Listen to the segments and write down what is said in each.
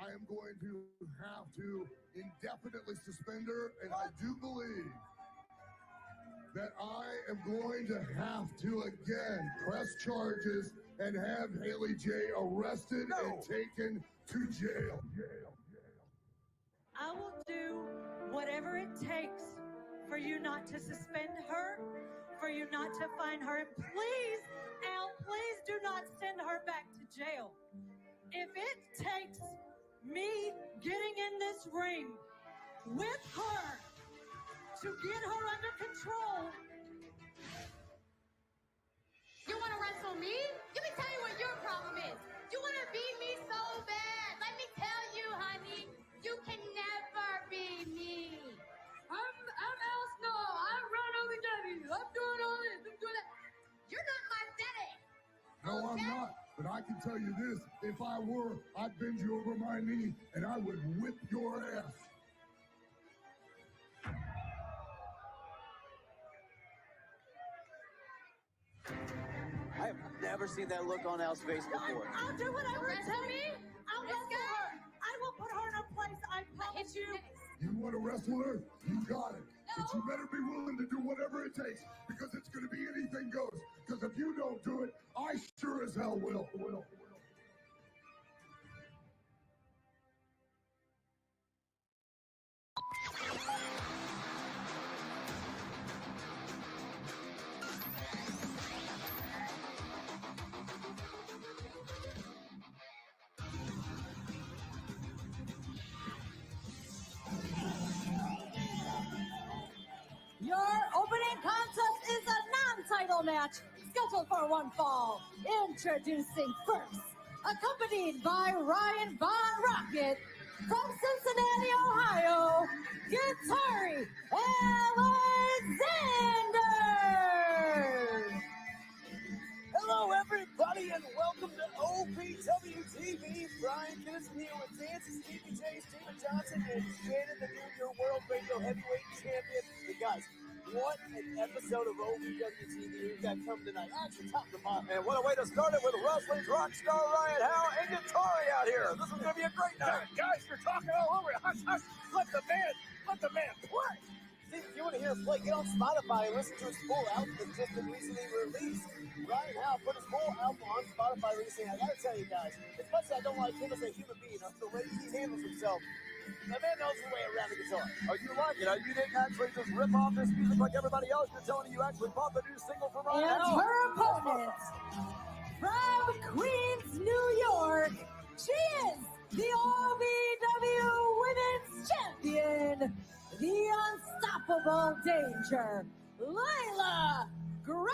I am going to have to indefinitely suspend her, and I do believe that I am going to have to again press charges and have Haley J arrested and taken to jail. I will do whatever it takes for you not to suspend her, for you not to fine her, and please, Al, please do not send her back to jail. If it takes me getting in this ring with her to get her under control. You want to wrestle me? Let me tell you what your problem is. You want to beat me so bad. Let me tell you, honey, you can never be me. I'm Al Snow. I run OVW. I'm doing all this. I'm doing that. You're not my daddy. No, I'm not. But I can tell you this, if I were, I'd bend you over my knee and I would whip your ass. I have never seen that look on Al's face before. I'll do whatever it takes. I'll wrestle her. I will put her in her place. I promise you. You want to wrestle her? You got it. But you better be willing to do whatever it takes, because it's going to be anything goes. Because if you don't do it, I sure as hell will. Your opening contest is a non-title match scheduled for one fall. Introducing first, accompanied by Ryan Von Rocket from Cincinnati, Ohio, Guitari Alexander. Hello, everybody, and welcome to OVW TV. Brian Kinnison here with Nancy, Stevie J, Steven Johnson, and Shannon, the Junior World Radio Heavyweight Champion. Hey, guys, what an episode of OVW TV we've got coming tonight. Actually, top to bottom. And what a way to start it with wrestling's rock star Ryan Howe and Guitari out here. This is going to be a great night. Guys, you're talking all over it. Hush, hush. Let the man play. See, if you want to hear us play, get on Spotify and listen to his full album that's just been recently released. Ryan Howe put his full album on Spotify recently. I gotta tell you guys, as much as I don't like him as a human being, the way he handles himself, the man knows his way around the guitar. Oh, you like it? You didn't actually just rip off this music like everybody else. You're telling me you actually bought the new single from Ryan And Howe. her opponent from Queens, New York, she is the OVW Women's Champion, the Unstoppable Danger, Layla Gray.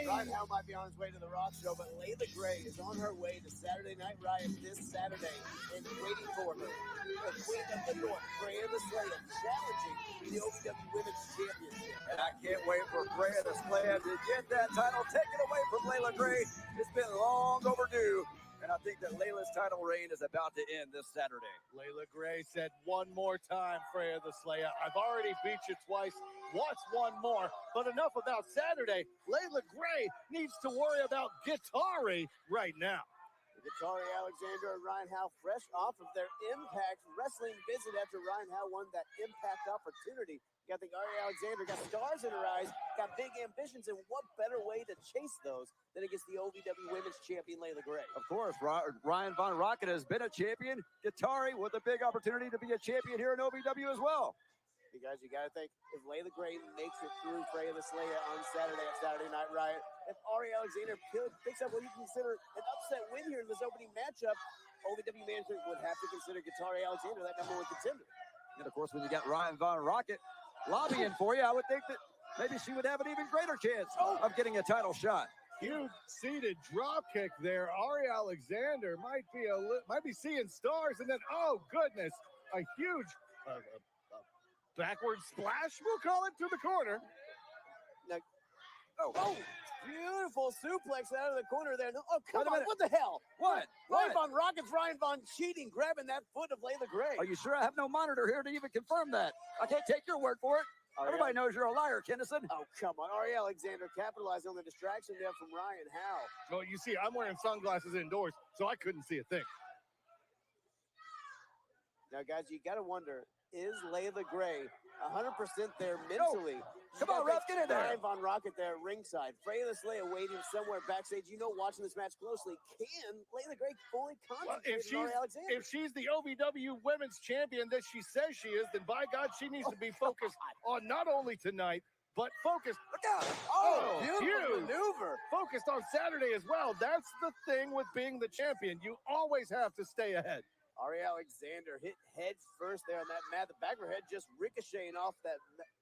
Ryan Howe might be on his way to the Rock Show, but Layla Gray is on her way to Saturday Night Riot this Saturday and waiting for her. The Queen of the North, Freya the Slayer, challenging the OVW Women's Championship. And I can't wait for Freya the Slayer to get that title taken away from Layla Gray. It's been long overdue. And I think that Layla's title reign is about to end this Saturday. Layla Gray said one more time, Freya the Slayer. I've already beat you twice. What's one more? But enough about Saturday. Layla Gray needs to worry about Guitari right now. Guitari Alexander and Ryan Howe fresh off of their Impact Wrestling visit after Ryan Howe won that Impact opportunity. You got the Ari Alexander, got stars in her eyes, got big ambitions, and what better way to chase those than against the OVW Women's Champion, Layla Gray? Of course, Ryan Von Rocket has been a champion. Guitari with a big opportunity to be a champion here in OVW as well. You guys, you got to think, if Layla Gray makes it through Freya the Slayer on Saturday at Saturday Night Riot, if Ari Alexander picks up what you consider an upset win here in this opening matchup, OVW management would have to consider Guitari Alexander that number one contender. And of course, when you got Ryan Von Rocket lobbying for you, I would think that maybe she would have an even greater chance of getting a title shot. Huge seated drop kick there. Ari Alexander might be seeing stars, and then, oh goodness, a huge backward splash, we'll call it, to the corner. Now, beautiful suplex out of the corner there. No, oh, come on, what the hell? What? Ryan Von Rocket's Ryan Von cheating, grabbing that foot of Layla Gray. Are you sure? I have no monitor here to even confirm that. I can't take your word for it. Everybody knows you're a liar, Kinnison. Oh, come on. Ari Alexander capitalized on the distraction there from Ryan Howe. Well, you see, I'm wearing sunglasses indoors, so I couldn't see a thing. Now, guys, you got to wonder, is Layla Gray 100% there mentally? Come on, Ruff, get in there. Ryan Von Rocket there at ringside. Freya Slaya waiting somewhere backstage. You know, watching this match closely, can Layla Gray fully concentrate on Ari Alexander? If she's the OVW Women's Champion that she says she is, then by God, she needs to be focused on not only tonight, but focused. Look out. Oh, beautiful maneuver. Focused on Saturday as well. That's the thing with being the champion. You always have to stay ahead. Ari Alexander hit head first there on that mat. The back of her head just ricocheting off that.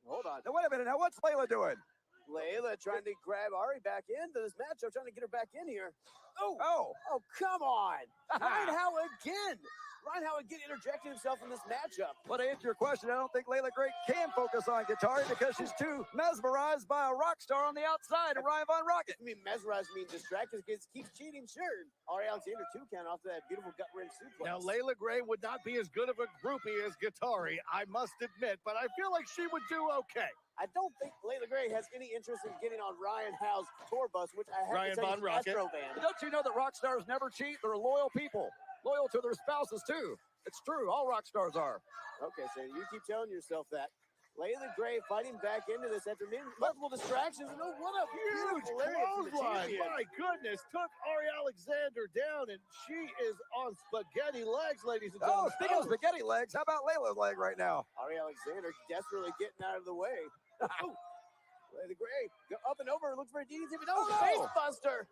Hold on. Now, wait a minute. Now, what's Layla doing? Layla trying to grab Ari back into this matchup, trying to get her back in here. Oh. Oh, come on. Ryan Howe again. Ryan Howe again interjecting himself in this matchup. But to answer your question, I don't think Layla Gray can focus on Guitar because she's too mesmerized by a rock star on the outside of Ryan Von Rocket. I mean, mesmerized means distracted because keeps cheating, sure. Ari Alexander 2 count off to that beautiful gut wrench suplex. Now, Layla Gray would not be as good of a groupie as Guitari, I must admit, but I feel like she would do okay. I don't think Layla Gray has any interest in getting on Ryan Howe's tour bus, which I have Ryan to say Von is Rocket. Astrovan. Don't you know that rock stars never cheat? They're loyal people. Loyal to their spouses, too. It's true. All rock stars are. Okay, so you keep telling yourself that. Layla Gray fighting back into this after multiple distractions. And what a Huge beautiful area from the clothesline. champion. My goodness. Took Ari Alexander down, and she is on spaghetti legs, ladies and Oh, gentlemen. speaking of spaghetti legs, how about Layla's leg right now? Ari Alexander desperately getting out of the way. Oh, Layla Gray up and over. Looks for a DDT. Oh, no. face buster.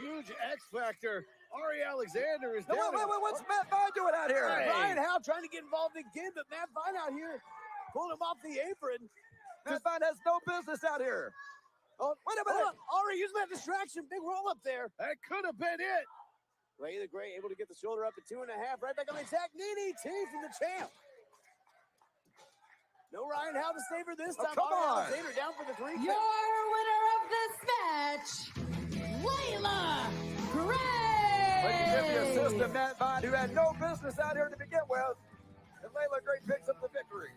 Huge X Factor. Ari Alexander is No, down. wait, what's Matt Vine doing out here? Hey. Ryan Howe trying to get involved again, but Matt Vine out here pulling him off the apron. Matt Vine has no business out here. Oh, wait a minute. Ari using that distraction. Big roll up there. That could have been it. Layla Gray able to get the shoulder up at 2.5. Right back on the attack. DDT from the champ. No Ryan Howe to save her this time. Come on. Alexander down for the 3 Your winner of this match, Layla Gray. But you give the assistant, Matt Vine, who had no business out here to begin with. And Layla Gray picks up the victory.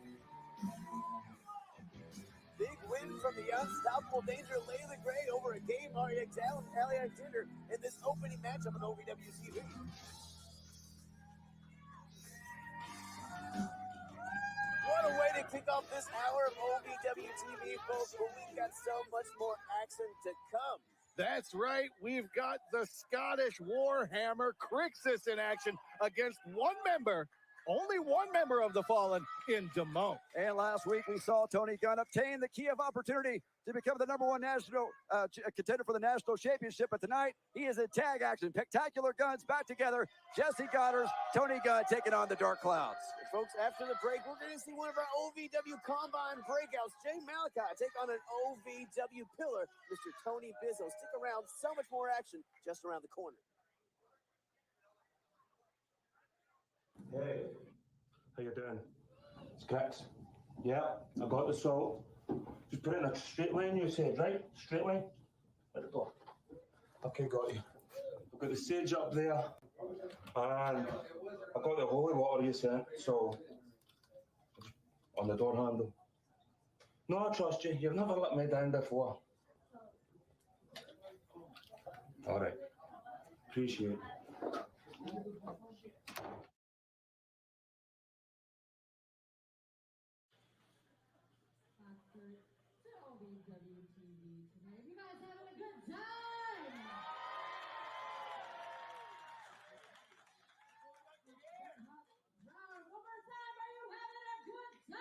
Big win from the unstoppable danger Layla Gray over a game Ari Alexander in this opening matchup on OVW TV. What a way to kick off this hour of OVW TV, folks, but we've got so much more action to come. That's right. We've got the Scottish Warhammer Crixus in action against only one member of the Fallen in Damone. And last week we saw Tony Gunn obtain the key of opportunity to become the #1 national contender for the national championship. But tonight he is in tag action. Spectacular Guns back together. Jesse Goddard, Tony Gunn taking on the Dark Clouds. And folks, after the break, we're going to see one of our OVW Combine breakouts. Jay Malachi take on an OVW pillar, Mr. Tony Bizzo. Stick around. So much more action just around the corner. Hey, how you doing? It's Crix. Yeah, I got the salt. Just put it in a straight line, you said, right? Straight line? At the door. Okay, got you. I've got the sage up there, and I got the holy water you sent, so on the door handle. No, I trust you. You've never let me down before. All right. Appreciate it. You guys having a good time? One more time, are you having a good time?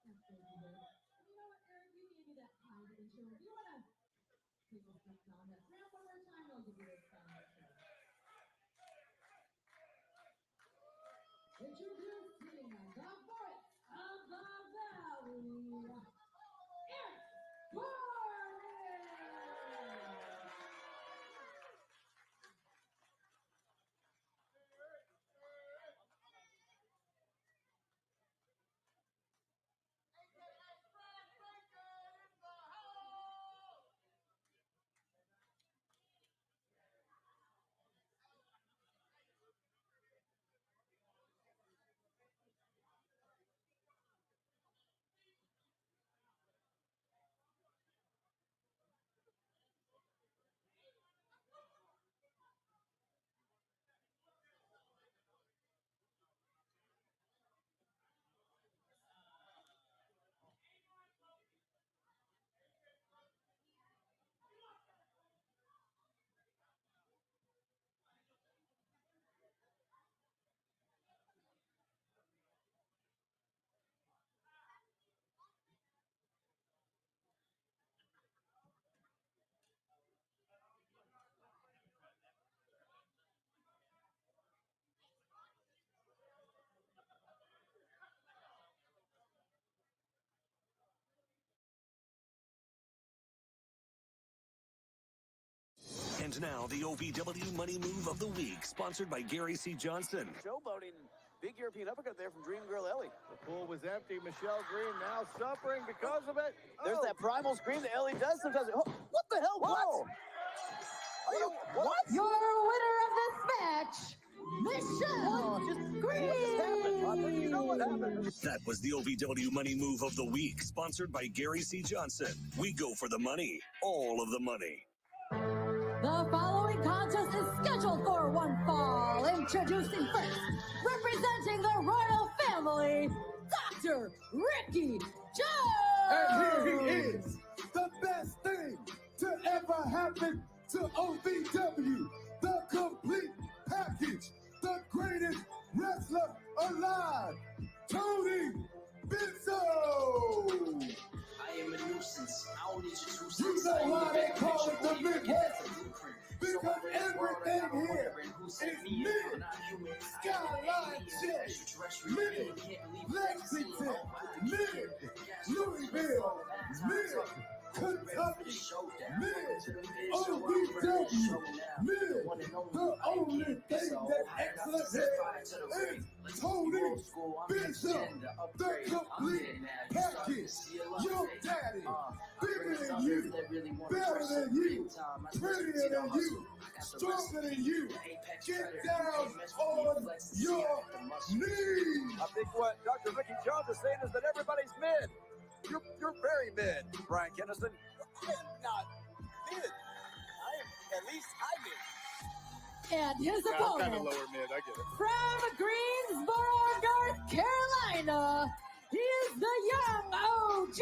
You know what, Eric, you gave me that kind of insurance. You want to take a step down that ramp one more time? I'll give you this time. Introducing the voice of the valley, Eric Gordon. And now the OVW Money Move of the Week, sponsored by Gary C. Johnson. Showboating. Big European uppercut there from Dream Girl Ellie. The pool was empty. Michelle Green now suffering because of it. There's that primal scream that Ellie does sometimes. Oh, what the hell? Whoa. What? Your winner of this match, Michelle Green. You know what happened? That was the OVW Money Move of the Week, sponsored by Gary C. Johnson. We go for the money, all of the money. The following contest is scheduled for one fall. Introducing first, representing the royal family, Dr. Ricky Jones. And here he is, the best thing to ever happen to OVW, the complete package, the greatest wrestler alive, Tony Bizzo. I am a nuisance. I only just You know why they call it the Midwest? Because everything here is mid. Skyline Chicks, mid. Lexington, mid. Louisville, mid. Kentucky, mid. OVW, mid. The only thing that's excellent here is Tony Bizzo, the complete package. Your daddy, bigger than you, better than you, prettier than you, stronger than you. Get down on your knees. I think what Dr. Ricky Jones is saying is that everybody's mid. You're very mid, Brian Kennison. I'm not mid. I am at least high mid. And his Yeah, I'm kind opponent, of lower mid. I get it. from Greensboro, North Carolina, he is the young OG,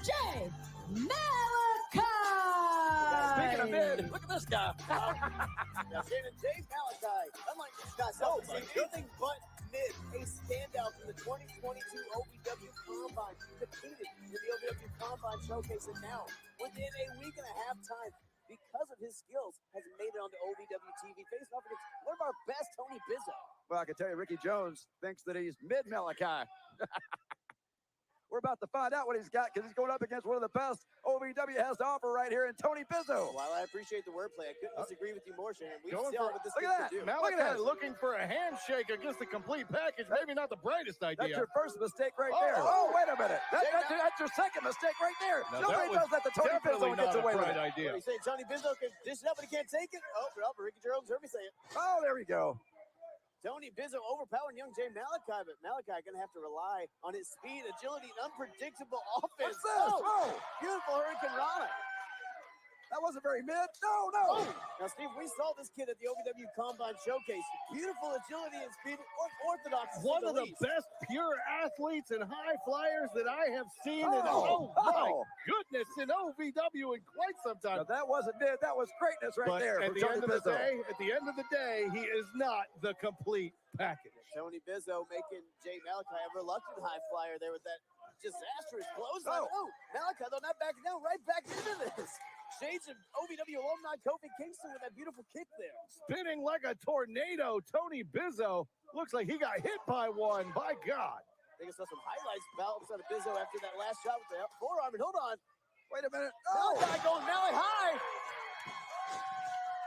Jay Malachi. Speaking of mid, look at this guy. Now, Shannon, Jay Malachi, unlike this guy, nothing but mid, a standout from the 2022 OVW Combine, competed in the OVW Combine Showcase, and now, within a week and a half time, because of his skills, has made it onto OVW TV, facing off against one of our best, Tony Bizzo. Well, I can tell you, Ricky Jones thinks that he's mid Malachi. We're about to find out what he's got because he's going up against one of the best OVW has to offer right here in Tony Bizzo. While I appreciate the wordplay, I couldn't disagree with you more, Shannon. We Going see for- what this look kid at can do. that. Look at Malachi this. looking for a handshake against the complete package. Maybe not the brightest That's idea. your first mistake right Oh, there. oh. Oh, wait a minute. That's your second mistake right there. Now, Nobody that was does that to Tony Bizzo definitely and gets not a away with bright it. idea. What are you saying? Tony Bizzo can dish it up, but he can't take it? Oh, well, Ricky Jones heard me say it. Oh, there we go. Tony Bizzo overpowering young Jay Malachi, but Malachi going to have to rely on his speed, agility, and unpredictable offense. What's this? Oh, Beautiful Hurricane Rana. that wasn't very mid. No. Now, Steve, we saw this kid at the OVW Combine Showcase. Beautiful agility and speed, orthodox. to say One of the least. best pure athletes and high flyers that I have seen in Oh, my oh. goodness in OVW in quite some Now, time. that wasn't mid. That was greatness right But there at from the Tony end of the Bizzo. day, he is not the complete package. Tony Bizzo making Jay Malachi a reluctant high flyer there with that disastrous clothesline. Oh. Oh, Malachi, though, not backing down, right back into this. Shades of OVW alumni Kofi Kingston with that beautiful kick there. Spinning like a tornado, Tony Bizzo looks like he got hit by one. By God. I think I saw some highlights bounced out of Bizzo after that last shot with the forearm. And hold on. Wait a minute. Oh, Malachi going Mally high.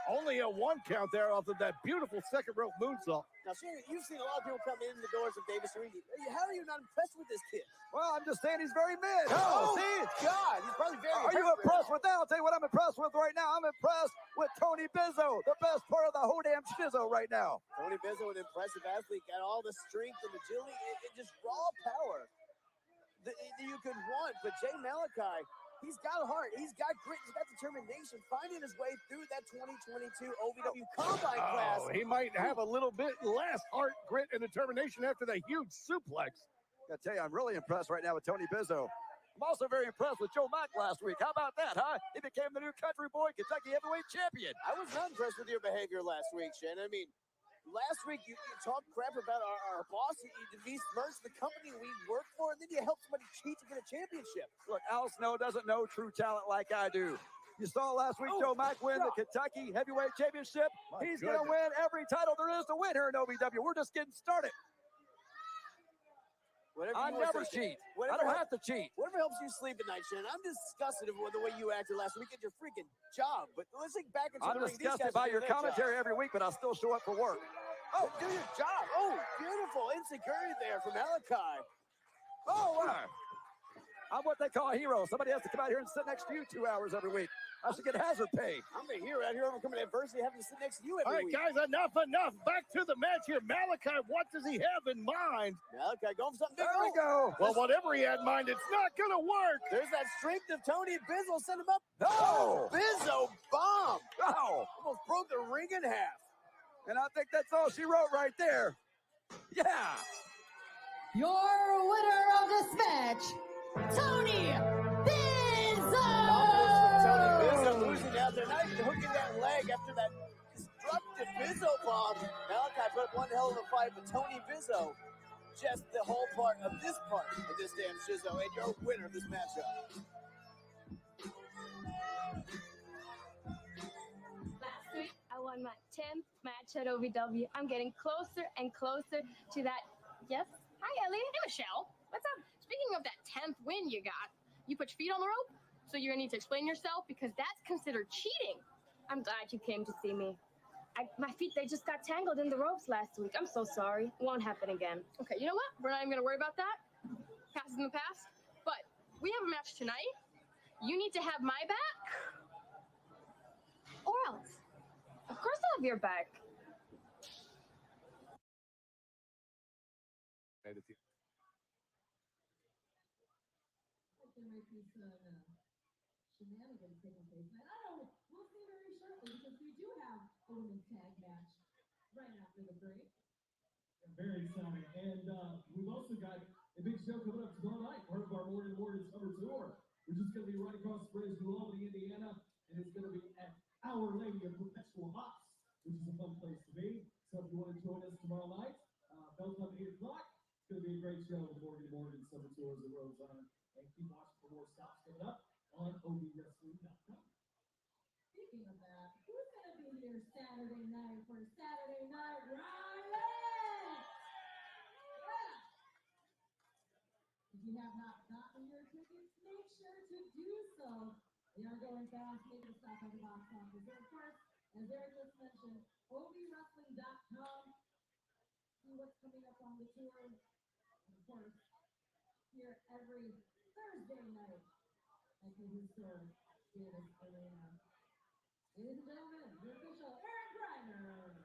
Only a one count there off of that beautiful second rope moonsault. Now, Shannon, you've seen a lot of people come in the doors of Davis Arena. How are you not impressed with this kid? well, I'm just saying he's very mid. Oh, see? God. He's probably very Are you impressed with that? I'll tell you what I'm impressed with right now. I'm impressed with Tony Bizzo, the best part of the whole damn shizzo right now. Tony Bizzo, an impressive athlete, got all the strength and agility and just raw power that you could want. But Jay Malachi, he's got a heart. He's got grit. He's got determination, finding his way through that 2022 OVW Combine class. Oh, he might have a little bit less heart, grit, and determination after that huge suplex. I tell you, I'm really impressed right now with Tony Bizzo. I'm also very impressed with Joe Mack last week. How about that, huh? He became the new country boy Kentucky heavyweight champion. I was not impressed with your behavior last week, Shannon. I mean, last week you talked crap about our boss. You besmirched the company we work for, and then you helped somebody cheat to get a championship. Look, Al Snow doesn't know true talent like I do. You saw last week Joe Mack win the Kentucky heavyweight championship. He's going to win every title there is to win here in OVW. We're just getting started. I never cheat. I don't have to cheat. Whatever helps you sleep at night, Shannon. I'm disgusted with the way you acted last week at your freaking job. But let's think back into I'm the ring. disgusted by your commentary every week, but I still show up for work. Oh, do your job. Oh, beautiful insecurity there from Malachi. Oh, I'm what they call a hero. Somebody has to come out here and sit next to you 2 hours every week. I should get hazard pay. I'm a hero out here overcoming adversity, having to sit next to you every week. All right, guys, enough. Back to the match here. Malachi, what does he have in mind? Malachi going for something big. There we go. Well, whatever he had in mind, it's not going to work. There's that strength of Tony Bizzo. Send him up. No. Bizzo bomb. Oh. Almost broke the ring in half. And I think that's all she wrote right there. Yeah. Your winner of this match, Tony Bizzo! Tony Bizzo losing out there. Not even hooking that leg after that destructive Bizzo bomb. Malachi put up one hell of a fight, but Tony Bizzo, just the whole part of this damn shizzo, and your winner of this matchup. Last week, I won my 10th match at OVW. I'm getting closer and closer to that. Yes? Hi, Ellie. Hey, Michelle. What's up? Speaking of that 10th win you got, you put your feet on the rope, so you're going to need to explain yourself because that's considered cheating. I'm glad you came to see me. My feet, they just got tangled in the ropes last week. I'm so sorry. It won't happen again. Okay, you know what? We're not even going to worry about that. Past is in the past. But we have a match tonight. You need to have my back or else. Of course I'll have your back. There might be some shenanigans taking place. And I don't know. We'll see very shortly because we do have a women's tag match right after the break. Very exciting. And we've also got a big show coming up tomorrow night, part of our Morning Warriors Summer Tour, which is going to be right across the bridge in Albany, Indiana. And it's going to be at Our Lady of Perpetual Hops, which is a fun place to be. So if you want to join us tomorrow night, bell time 8 o'clock. It's going to be a great show with Morning Warriors Summer Tour as it rolls on. And keep watching for more stops coming up on OVWrestling.com. Speaking of that, who's going to be here Saturday night for Saturday Night Riot? Yeah. If you have not gotten your tickets, make sure to do so. They are going fast, making a stop on the box office. And of course, as Eric just mentioned, OVWrestling.com. See what's coming up on the tour. And of course, here every Thursday night at the historic Davis Arena. Ladies and gentlemen, your official Aaron Griner.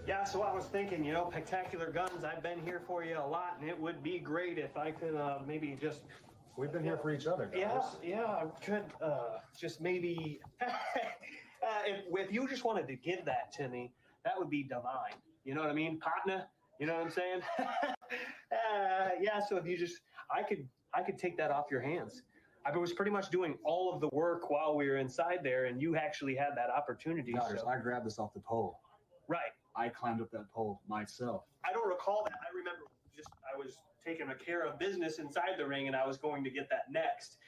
Yeah, so I was thinking, Spectacular Guns, I've been here for you a lot, and it would be great if I could maybe just... We've been here for each other, guys. Yeah, I could just maybe... if you just wanted to give that to me, that would be divine. You know what I mean? Partner, you know what I'm saying? Yeah, so if you just... I could take that off your hands. I was pretty much doing all of the work while we were inside there, and you actually had that opportunity. So. I grabbed this off the pole. Right. I climbed up that pole myself. I don't recall that. I remember I was taking care of business inside the ring, and I was going to get that next.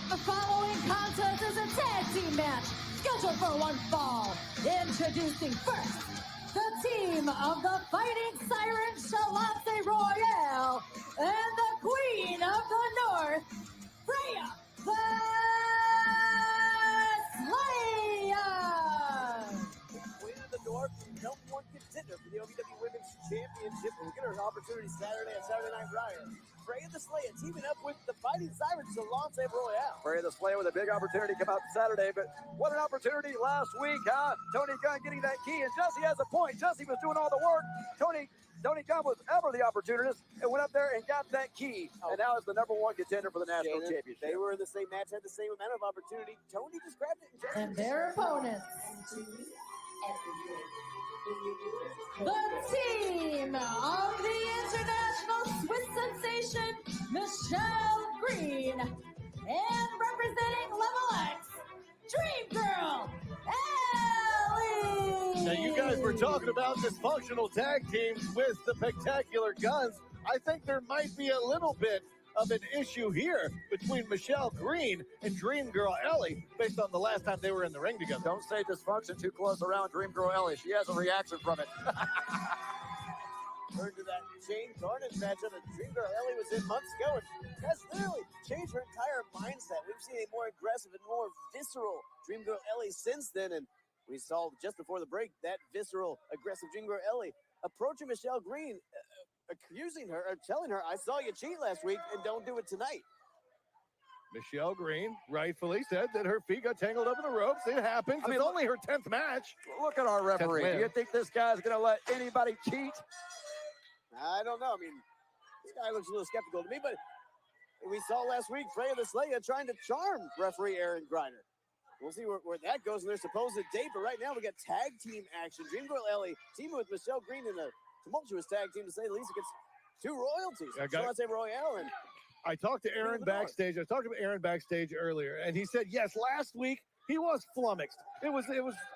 The following contest is a tag team match scheduled for one fall. Introducing first, the team of the Fighting Siren Shalance Royale and the Queen of the North, Freya the Slayer. Queen of the North, #1 contender for the OVW Women's Championship. We'll get her an opportunity Saturday at Saturday Night Riot. Freya the Slayer teaming up with the Fighting Sirens Solange Royale. Freya the Slayer with a big opportunity to come out Saturday, but what an opportunity last week, huh? Tony Gunn getting that key, and Jesse has a point. Jesse was doing all the work. Tony Gunn was ever the opportunist and went up there and got that key, and now is the #1 contender for the national championship. They were in the same match, had the same amount of opportunity. Tony just grabbed it. And their opponents, the team of the international Swiss sensation, Michelle Green, and representing Level X, Dream Girl, Ellie. Now, you guys were talking about dysfunctional tag teams with the Spectacular Guns. I think there might be a little bit of an issue here between Michelle Green and Dream Girl Ellie based on the last time they were in the ring together. Don't say dysfunction too close around Dream Girl Ellie. She has a reaction from it. Turned to that Jane Garnet matchup that Dream Girl Ellie was in months ago, and that's literally changed her entire mindset. We've seen a more aggressive and more visceral Dream Girl Ellie since then, and we saw just before the break that visceral, aggressive Dream Girl Ellie approaching Michelle Green, accusing her or telling her, I saw you cheat last week and don't do it tonight. Michelle Green rightfully said that her feet got tangled up in the ropes. It happens. It's only her 10th match. Look at our referee. Do you think this guy's going to let anybody cheat? I don't know. I mean, this guy looks a little skeptical to me, but we saw last week Freya the Slayer trying to charm referee Aaron Griner. We'll see where that goes in their supposed date, but right now we got tag team action. Dream Girl Ellie teaming with Michelle Green in a tumultuous tag team, to say the least, against two royalties. Solange Royale and I talked to Aaron backstage. I talked to Aaron backstage earlier, and he said, yes, last week he was flummoxed.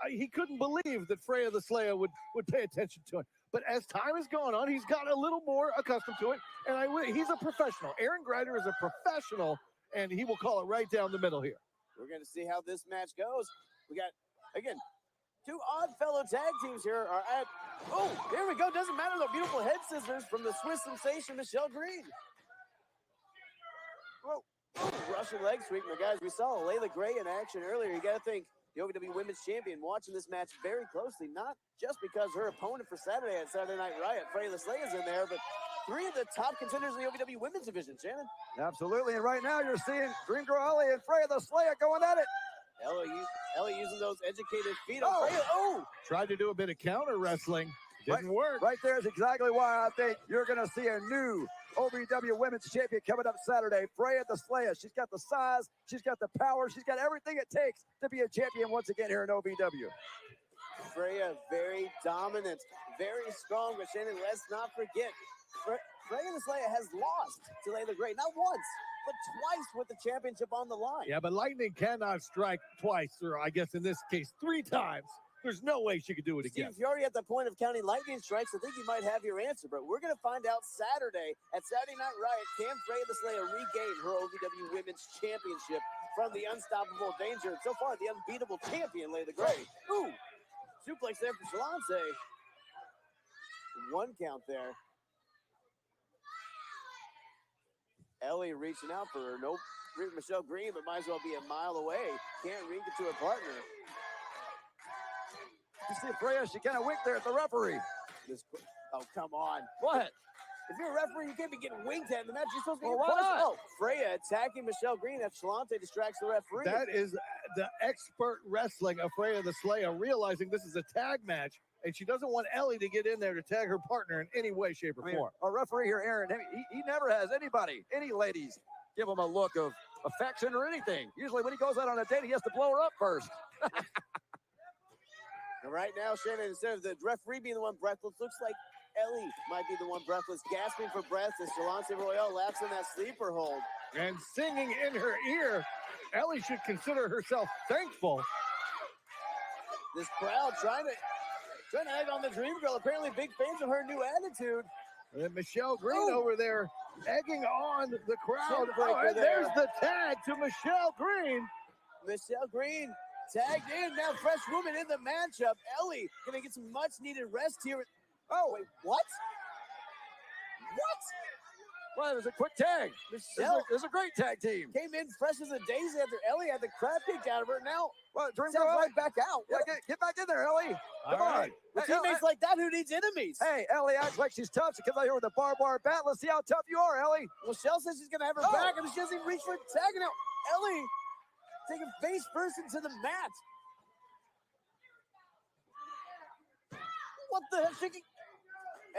He couldn't believe that Freya the Slayer would pay attention to it. But as time has gone on, he's got a little more accustomed to it, and he's a professional. Aaron Griner is a professional, and he will call it right down the middle here. We're going to see how this match goes. We got, again, two odd fellow tag teams here are at, oh, there we go. Doesn't matter, though. Beautiful head scissors from the Swiss sensation, Michelle Green. Whoa, Russian leg sweep. Now, guys, we saw Layla Gray in action earlier. You got to think, the OVW Women's Champion watching this match very closely, not just because her opponent for Saturday at Saturday Night Riot, Freya the Slayer's in there, but three of the top contenders in the OVW Women's Division, Shannon. Absolutely, and right now you're seeing Dream Girl Ellie and Freya the Slayer going at it. Ellie using those educated feet on Freya. Oh! Tried to do a bit of counter wrestling. Didn't work. Right there is exactly why I think you're going to see a new OVW Women's Champion coming up Saturday. Freya the Slayer. She's got the size. She's got the power. She's got everything it takes to be a champion once again here in OVW. Freya, very dominant, very strong. But Shannon, let's not forget, Freya the Slayer has lost to Layla Gray, not once, but twice with the championship on the line. Yeah, but lightning cannot strike twice, or I guess in this case, 3 times. There's no way she could do it again. If you're already at the point of counting lightning strikes, I think you might have your answer. But we're going to find out Saturday at Saturday Night Riot. Can Freya the Slayer regain her OVW Women's Championship from the unstoppable danger? And so far, the unbeatable champion, Layla Gray. Ooh, suplex there for Solange. 1 count there. Ellie reaching out for her. Nope. Michelle Green, but might as well be a mile away. Can't reach it to her partner. You see Freya, she kind of winked there at the referee. Oh, come on. What? If you're a referee, you can't be getting winked at in the match. You're supposed to be why not? Oh, Freya attacking Michelle Green as Solange distracts the referee. That is the expert wrestling of Freya the Slayer, realizing this is a tag match, and she doesn't want Ellie to get in there to tag her partner in any way, shape, or form. Our referee here, Aaron, he never has anybody, any ladies, give him a look of affection or anything. Usually when he goes out on a date, he has to blow her up first. And right now, Shannon, instead of the referee being the one breathless, looks like Ellie might be the one breathless, gasping for breath as Solange Royale laughs in that sleeper hold. And singing in her ear, Ellie should consider herself thankful. This crowd trying to egg on the Dream Girl. Apparently big fans of her new attitude. And Michelle Green over there egging on the crowd. And there's the tag to Michelle Green. Michelle Green tagged in. Now fresh woman in the matchup. Ellie gonna get some much needed rest here. Oh, wait, what? What? Well, it was a quick tag. Michelle It was a great tag team. came in fresh as a daisy after Ellie had the crap kicked out of her. Now, well, Dream Steps Girl, right back out. Yeah, get back in there, Ellie. Come on. With teammates like that, who needs enemies? Hey, Ellie acts like she's tough. She comes out here with a barbed wire bat. Let's see how tough you are, Ellie. Michelle says she's going to have her back, and she doesn't even reach for a tag. And now Ellie taking face first into the mat. What the heck?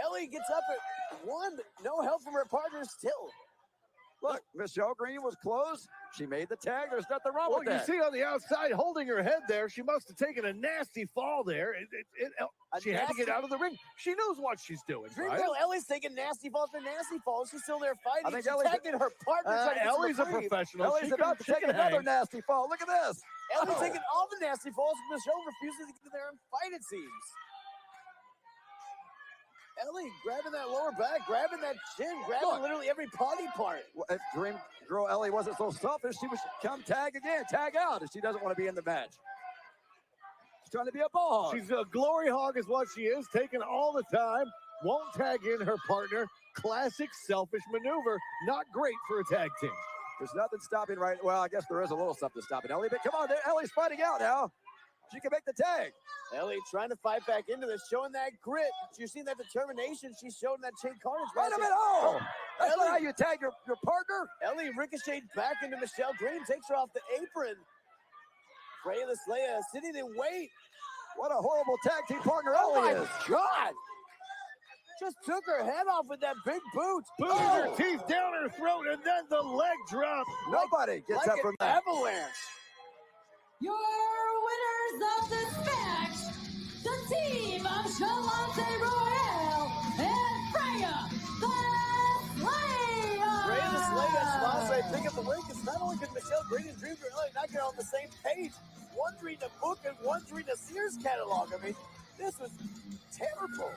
Ellie gets up at one. No help from her partner still. Look, Michelle Green was close. She made the tag. There's nothing wrong with that. You see on the outside holding her head there, she must have taken a nasty fall there. She had to get out of the ring. She knows what she's doing. Dream right? Girl Ellie's taking nasty fall after nasty fall. She's still there fighting. I think She's tagging her partner. Ellie's a professional. Ellie's about to take another nasty fall. Look at this. Ellie's taking all the nasty falls. Michelle refuses to get there and fight, it seems. Ellie grabbing that lower back, grabbing that chin, grabbing literally every body part. Well, if Dream Girl Ellie wasn't so selfish, she would come tag again, tag out if she doesn't want to be in the match. She's trying to be a ball hog. She's a glory hog is what she is, taking all the time, won't tag in her partner. Classic selfish maneuver, not great for a tag team. There's nothing stopping right. Well, I guess there is a little something stopping Ellie, but come on, Ellie's fighting out now. She can make the tag. Ellie trying to fight back into this, showing that grit. You're seeing that determination she's showing that chain carnage. Wait a minute. Oh, that's not how you tag your partner. Ellie ricocheted back into Michelle Green, takes her off the apron. Freya the Slayer sitting in wait. What a horrible tag team partner Ellie is. Oh, my God. Just took her head off with that big boot. Booted her teeth down her throat, and then the leg drop. Nobody gets up from that. Avalanche. Your winners of this match, the team of Charlotte Royale and Freya the Slayer. Freya the Slayer spots I pick up the win because not only could Michelle Green and Dream Girl not get on the same page, one's reading a book and one's reading a Sears catalog. I mean, this was terrible.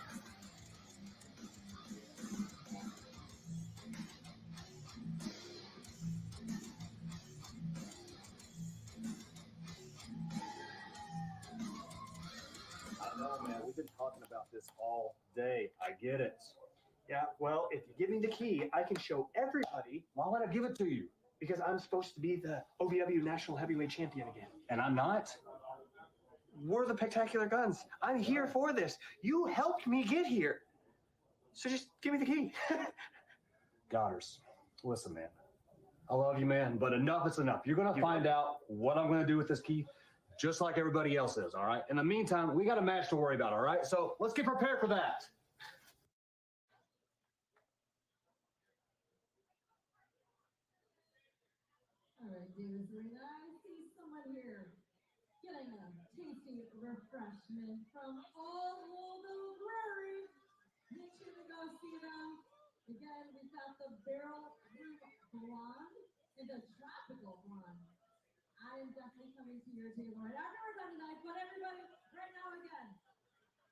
No, man, we've been talking about this all day. I get it. Yeah, well, if you give me the key, I can show everybody. Why would I give it to you? Because I'm supposed to be the OVW National Heavyweight Champion again. And I'm not? We're the Spectacular Guns. I'm here for this. You helped me get here. So just give me the key. Godders, listen, man. I love you, man, but enough is enough. You're going to find out what I'm going to do with this key, just like everybody else is, all right? In the meantime, we got a match to worry about, all right? So let's get prepared for that. All right, Davis Arena, I see someone here getting a tasty refreshment from OVW. Make sure to go see them. Again, we've got the Barrel Room Blonde and the Tropical Blonde. I am definitely coming to your table right after we're done tonight, but everybody, right now again,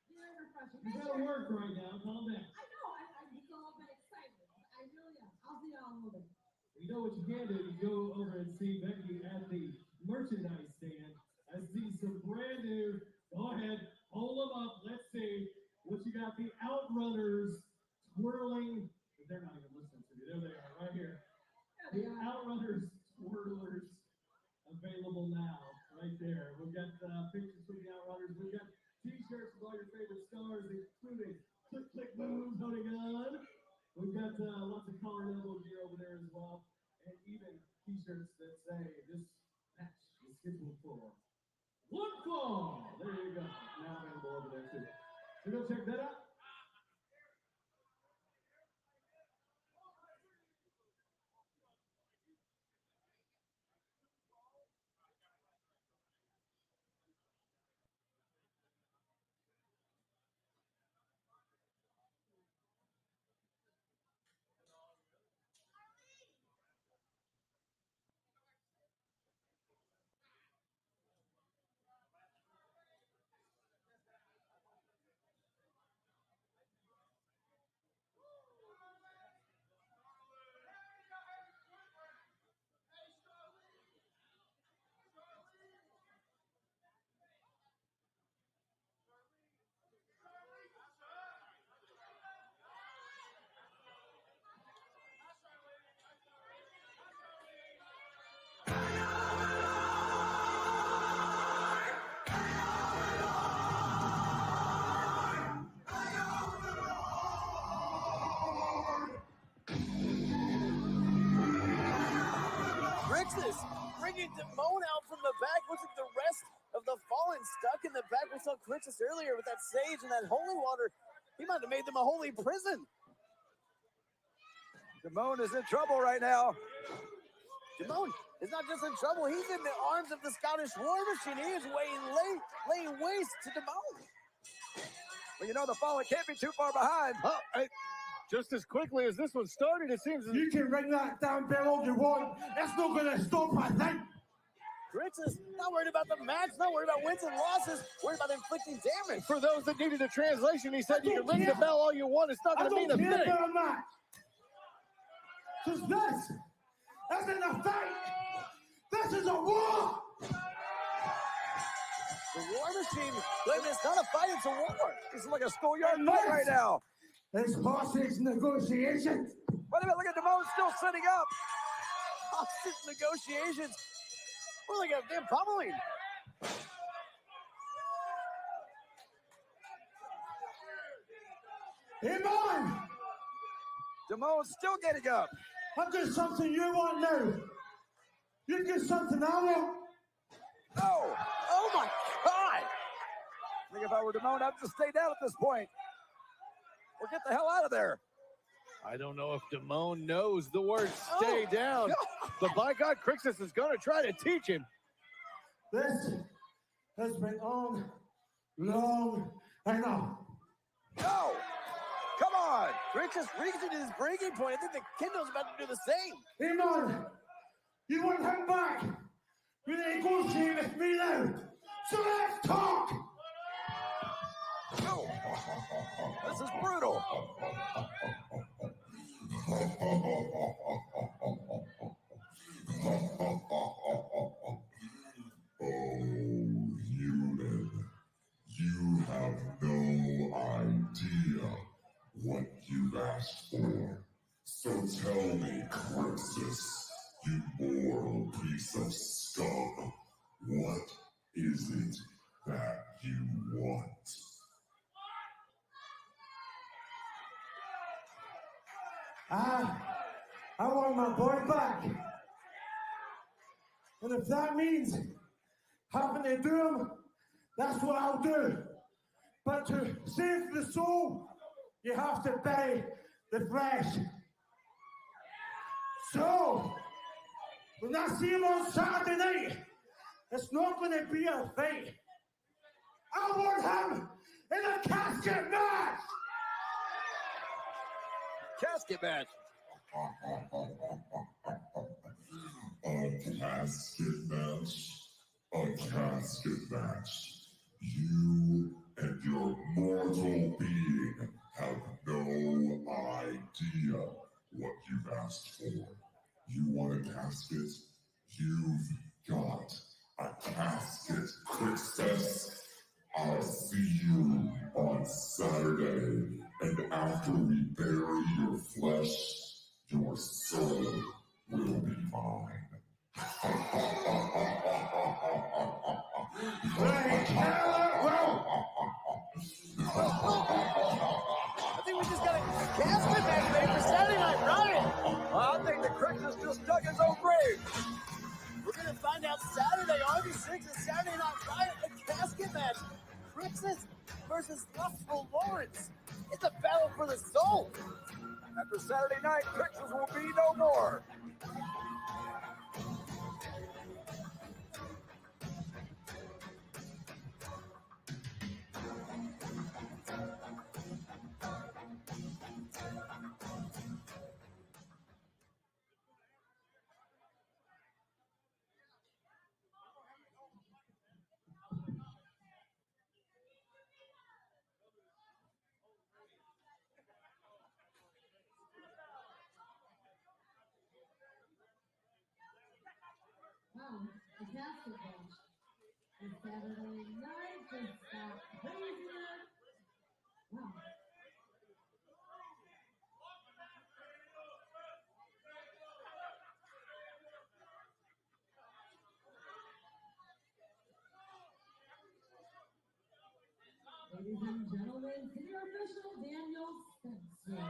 very refreshing. You gotta work right now, calm down. I know, I'm just all bit excited. I really am. I'll see y'all in a little bit. You know what you can do? You go over and see Becky at the merchandise stand. I see some brand new. Go ahead, hold them up. Let's see what you got. The Outrunners twirling. They're not even listening to me. There they are, right here. The Outrunners twirlers available now, right there. We've got pictures from the Outrunners. We've got T-shirts with all your favorite stars, including Click Click Boom, Holding On. We've got lots of Colorado gear over there as well, and even T-shirts that say this match is scheduled for one fall. There you go. Now available over there too. So go check that out. bringing Damone out from the back. Looks like the rest of the Fallen stuck in the back. We saw Crixus earlier with that sage and that holy water. He might have made them a holy prison. Damone is in trouble right now. Damone is not just in trouble. He's in the arms of the Scottish War Machine. He is laying waste to Damone. Well, you know, the Fallen can't be too far behind. Just as quickly as this one started, it seems. You can ring that damn bell all you want. That's not going to stop a thing. Crixus not worried about the match, not worried about wins and losses, worried about inflicting damage. For those that needed a translation, he said you can ring the bell all you want. It's not going to mean a thing. I don't care about a match. Because this isn't a fight. This is a war. The War Machine, but it's not a fight, it's a war. This is like a schoolyard fight right now. It's hostage negotiations. Wait a minute, look at Damone still sitting up. Hostage negotiations. We're like a damn pummeling. Hey, man! Damone's still getting up. I've got something you want now. You get something I want. Oh! Oh my God! I think if I were Damone, I'd just stay down at this point. Or get the hell out of there. I don't know if Damone knows the word stay down. But by God, Crixus is going to try to teach him. This has been on long enough. No! Come on! Crixus reached his breaking point. I think the Kindle's about to do the same. Hey, man! You want him back? You negotiate with me now. So let's talk! No! This is brutal. Oh, human, you have no idea what you've asked for. So tell me, Crixus, you moral piece of scum, what is it that you want? I want my boy back. And if that means having to do him, that's what I'll do. But to save the soul, you have to bury the flesh. So, when I see him on Saturday night, it's not going to be a fight. I want him in a casket match! Casket match. A casket match? A casket match. You and your mortal being have no idea what you've asked for. You want a casket? You've got a casket, Crixus. I'll see you on Saturday, and after we bury your flesh, your soul will be mine. I think we just got a casket match made for Saturday Night Riot. I think the Crixus just dug his own grave. We're going to find out Saturday, August 6th, is Saturday Night Riot, a casket match. Crixus versus Lustful Lawrence. It's a battle for the soul. After Saturday night, Crixus will be no more. Wow, the casket match. And Saturday night just got crazier. Wow. Ladies and gentlemen, senior official Daniel Spencer.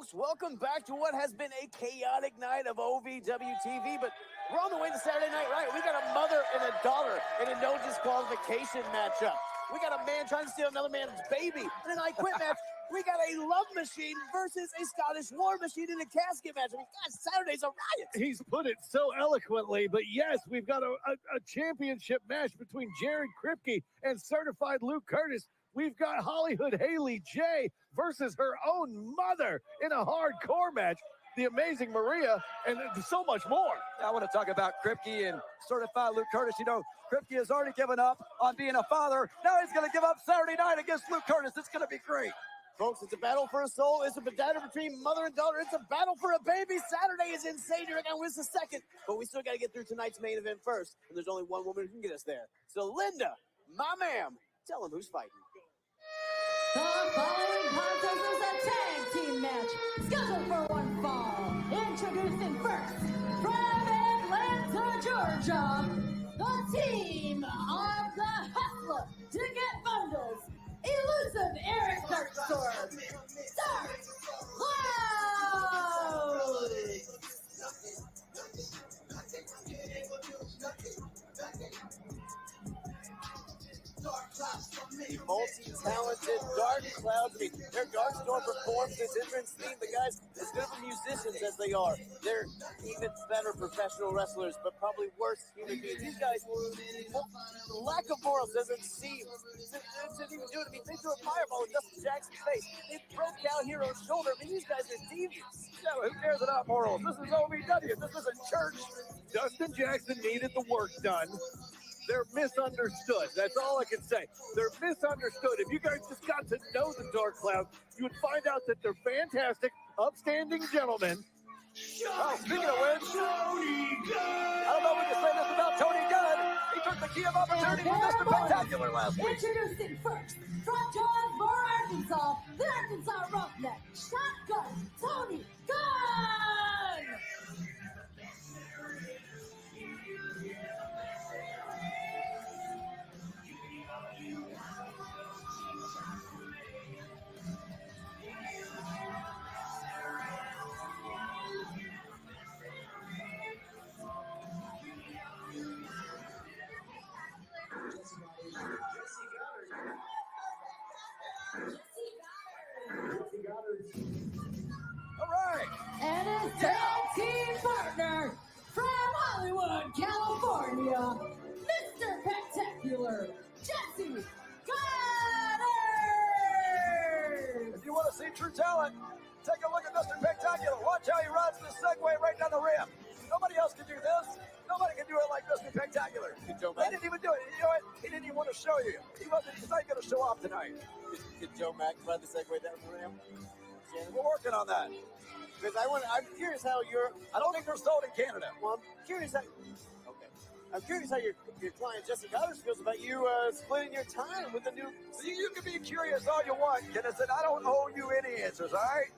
folks, welcome back to what has been a chaotic night of OVW TV, but we're on the way to Saturday Night Right. We got a mother and a daughter in a no disqualification matchup. We got a man trying to steal another man's baby in an I Quit match. We got a love machine versus a Scottish war machine in a casket match. I mean, God, Saturday's a riot. He's put it so eloquently, but yes, we've got a championship match between Jared Kripke and certified Luke Curtis. We've got Hollywood Haley J versus her own mother in a hardcore match. The amazing Maria, and so much more. I want to talk about Kripke and certified Luke Curtis. You know, Kripke has already given up on being a father. Now he's going to give up Saturday night against Luke Curtis. It's going to be great. Folks, it's a battle for a soul. It's a battle between mother and daughter. It's a battle for a baby. Saturday is insane. You're going to win the second, but we still got to get through tonight's main event first, and there's only one woman who can get us there. So, Linda, my ma'am, tell them who's fighting. The following contest is a tag team match scheduled for one fall. Introducing first, from Atlanta, Georgia, the team of the Hustler to Get Bundles, elusive Eric Kirkstorm. Start loud! The multi-talented Dark Clouds. I mean, their Dark Storm performs this entrance theme. The guys, as good of musicians as they are, they're even better professional wrestlers, but probably worse human beings. These guys, lack of morals doesn't seem to even do it. I mean, they threw a fireball in Dustin Jackson's face. They broke Cal Hero's shoulder. I mean, these guys are devious. Yeah, who cares about morals? This is OVW. This isn't church. Dustin Jackson needed the work done. They're misunderstood. That's all I can say. They're misunderstood. If you guys just got to know the Dark Clouds, you would find out that they're fantastic, upstanding gentlemen. Oh, speaking of which, I don't know if we can say this about Tony Gunn. He took the key of opportunity for Mr. Spectacular last week. Introducing first, from Jonesboro, Arkansas, the Arkansas Roughneck, Shotgun, Tony Gunn! All right. And his tag team partner from Hollywood, California, Mr. Spectacular, Jesse Goddard! If you want to see true talent, take a look at Mr. Spectacular. Watch how he rides this Segway right down the rim. Nobody else can do this. Nobody can do it like Mr. Spectacular. He didn't even do it. You know what? He didn't even want to show you. He's not going to show off tonight. Did Joe Mack ride the Segway down the rim? We're working on that. Because I'm curious how I don't think they're sold in Canada. Well, I'm curious how. Okay. I'm curious how your client Jesse Goddard feels about you splitting your time with the new. You can be curious all you want, Kenneth, and I don't owe you any answers, all right?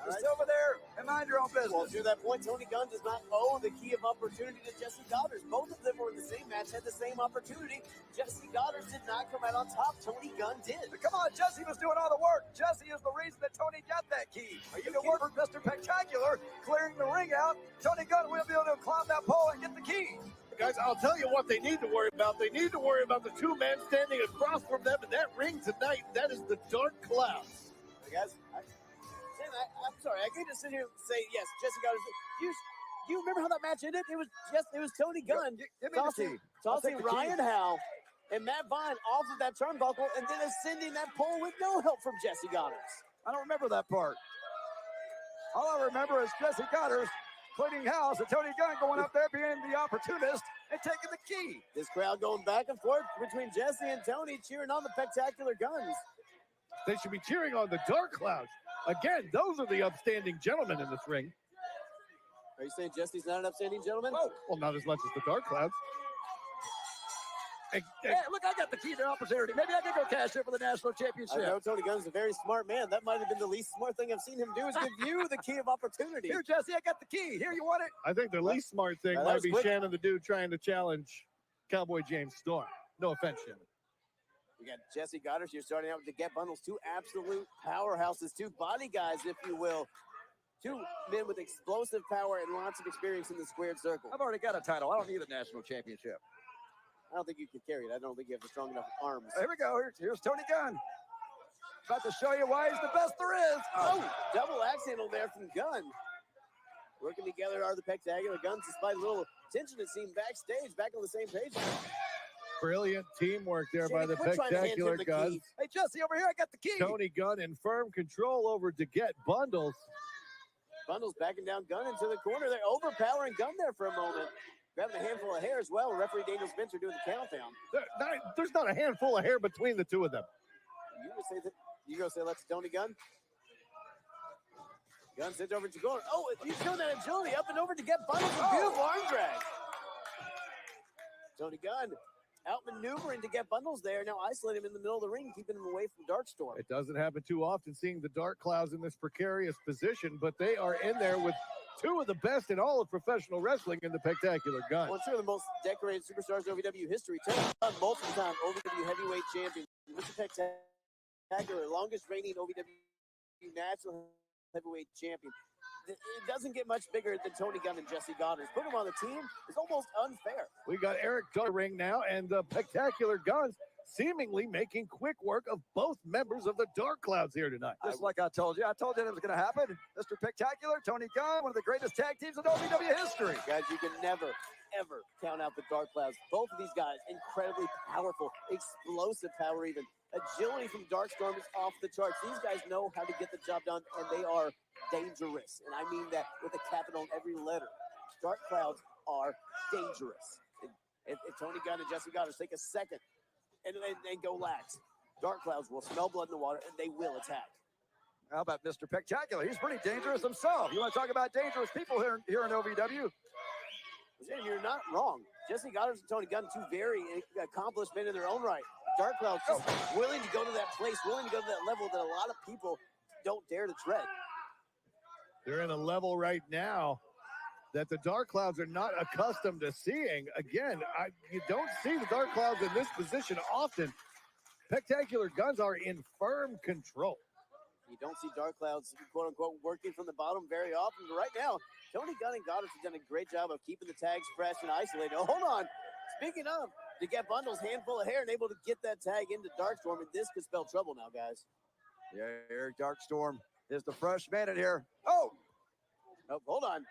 Just over there and mind your own business. Well, to that point, Tony Gunn does not owe the key of opportunity to Jesse Goddard. Both of them were in the same match, had the same opportunity. Jesse Goddard did not come out on top. Tony Gunn did. But come on, Jesse was doing all the work. Jesse is the reason that Tony got that key. You can work for Mr. Spectacular, clearing the ring out. Tony Gunn will be able to climb that pole and get the key. Guys, I'll tell you what they need to worry about. They need to worry about the two men standing across from them in that ring tonight. That is the Dark Clouds. Guys, I'm sorry. I can't just sit here and say, yes, Jesse Goddard. Do you remember how that match ended? It was Tony Gunn tossing Ryan Howe and Matt Vine off of that turnbuckle and then ascending that pole with no help from Jesse Goddard. I don't remember that part. All I remember is Jesse Goddard cleaning house and Tony Gunn going up there being the opportunist and taking the key. This crowd going back and forth between Jesse and Tony cheering on the Spectacular Guns. They should be cheering on the Dark Clouds. Again, those are the upstanding gentlemen in this ring. Are you saying Jesse's not an upstanding gentleman? Oh, well, not as much as the Dark Clouds. Hey, look, I got the key to opportunity. Maybe I can go cash in for the national championship. I know Tony Gunn's a very smart man. That might have been the least smart thing I've seen him do is give you the key of opportunity. Here, Jesse, I got the key. Here, you want it? I think the least smart thing might be Shannon the Dude trying to challenge Cowboy James Storm. No offense, Shannon. We got Jesse Goddard here starting out with the Get Bundles. Two absolute powerhouses, two body guys, if you will. Two men with explosive power and lots of experience in the squared circle. I've already got a title. I don't need a national championship. I don't think you can carry it. I don't think you have the strong enough arms. Here we go. Here's Tony Gunn. About to show you why he's the best there is. Oh, double axe handle there from Gunn. Working together are the Spectacular Guns, despite a little tension it seemed backstage, back on the same page. Brilliant teamwork there by the Quit trying to hand him Spectacular the Guns. key. Hey, Jesse, over here, I got the key. Tony Gunn in firm control over to Get Bundles. Bundles backing down Gunn into the corner. They're overpowering Gunn there for a moment. Grabbing a handful of hair as well. Referee Daniel Spencer doing the countdown. There's not a handful of hair between the two of them. You go say that's Tony Gunn. Gunn sits over to go. Oh, he's showing that agility up and over to Get Bundles. A beautiful arm drag. Tony Gunn outmaneuvering to Get Bundles there. Now isolate him in the middle of the ring, keeping him away from Darkstorm. It doesn't happen too often seeing the Dark Clouds in this precarious position, but they are in there with two of the best in all of professional wrestling in the Spectacular Guns. Well, two of the most decorated superstars in OVW history. Tony Gunn, multiple time OVW heavyweight champion. Mr. Spectacular, longest reigning OVW national heavyweight champion. It doesn't get much bigger than Tony Gunn and Jesse Goddard. Put him on the team is almost unfair. We got Eric Dunn ring now, and the Spectacular Guns seemingly making quick work of both members of the Dark Clouds here tonight. Just like I told you. I told you it was going to happen. Mr. Spectacular, Tony Gunn, one of the greatest tag teams in OVW history. Guys, you can never, ever count out the Dark Clouds. Both of these guys, incredibly powerful, explosive power even. Agility from Darkstorm is off the charts. These guys know how to get the job done, and they are dangerous. And I mean that with a capital on every letter. Dark Clouds are dangerous. If Tony Gunn and Jesse Goddard take a second and go lax, Dark Clouds will smell blood in the water, and they will attack. How about Mr. Spectacular? He's pretty dangerous himself. You want to talk about dangerous people here in OVW? You're not wrong. Jesse Goddard and Tony Gunn, two very accomplished men in their own right. Dark Clouds just willing to go to that place, willing to go to that level that a lot of people don't dare to tread. They're in a level right now that the Dark Clouds are not accustomed to seeing. Again, you don't see the Dark Clouds in this position often. Spectacular Guns are in firm control. You don't see Dark Clouds, quote unquote, working from the bottom very often. But right now, Tony Gunn and Goddard have done a great job of keeping the tags fresh and isolated. Oh, hold on. Speaking of, to Get Bundles, handful of hair and able to get that tag into Darkstorm, and this could spell trouble now, guys. Yeah, Eric Darkstorm is the fresh man in here. Oh, hold on.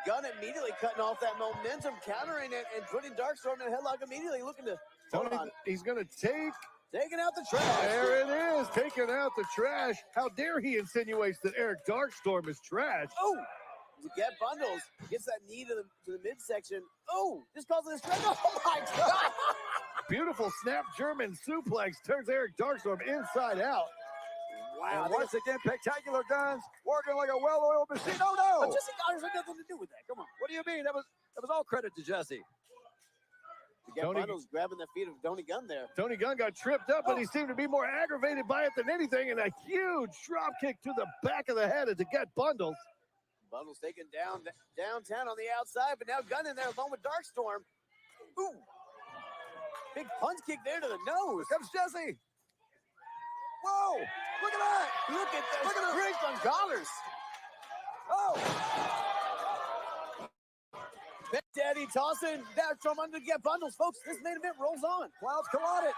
Gunn immediately cutting off that momentum, countering it, and putting Darkstorm in a headlock immediately, looking to. Tony, he's going to taking out the trash. There it is, taking out the trash. How dare he insinuates that Eric Darkstorm is trash. Oh, to Get Bundles, gets that knee to the midsection. Oh, just causing a stretch. Oh my God. Beautiful snap German suplex turns Eric Darkstorm inside out. Wow. And once again, Spectacular Guns working like a well-oiled machine. Oh no! Jesse Goddard had nothing to do with that. Come on. What do you mean? That was all credit to Jesse. Get Bundles grabbing the feet of Tony Gunn there. Tony Gunn got tripped up, but he seemed to be more aggravated by it than anything, and a huge drop kick to the back of the head to Get Bundles. Bundles taken downtown on the outside, but now Gunn in there along with Darkstorm. Ooh. Big punch kick there to the nose. Here comes Jesse. Whoa! Look at that! Look at that! Look at the strength on Goddard. Oh! Big Daddy tossing Darkstorm under to Get Bundles, folks. This main event rolls on. Clouds collided.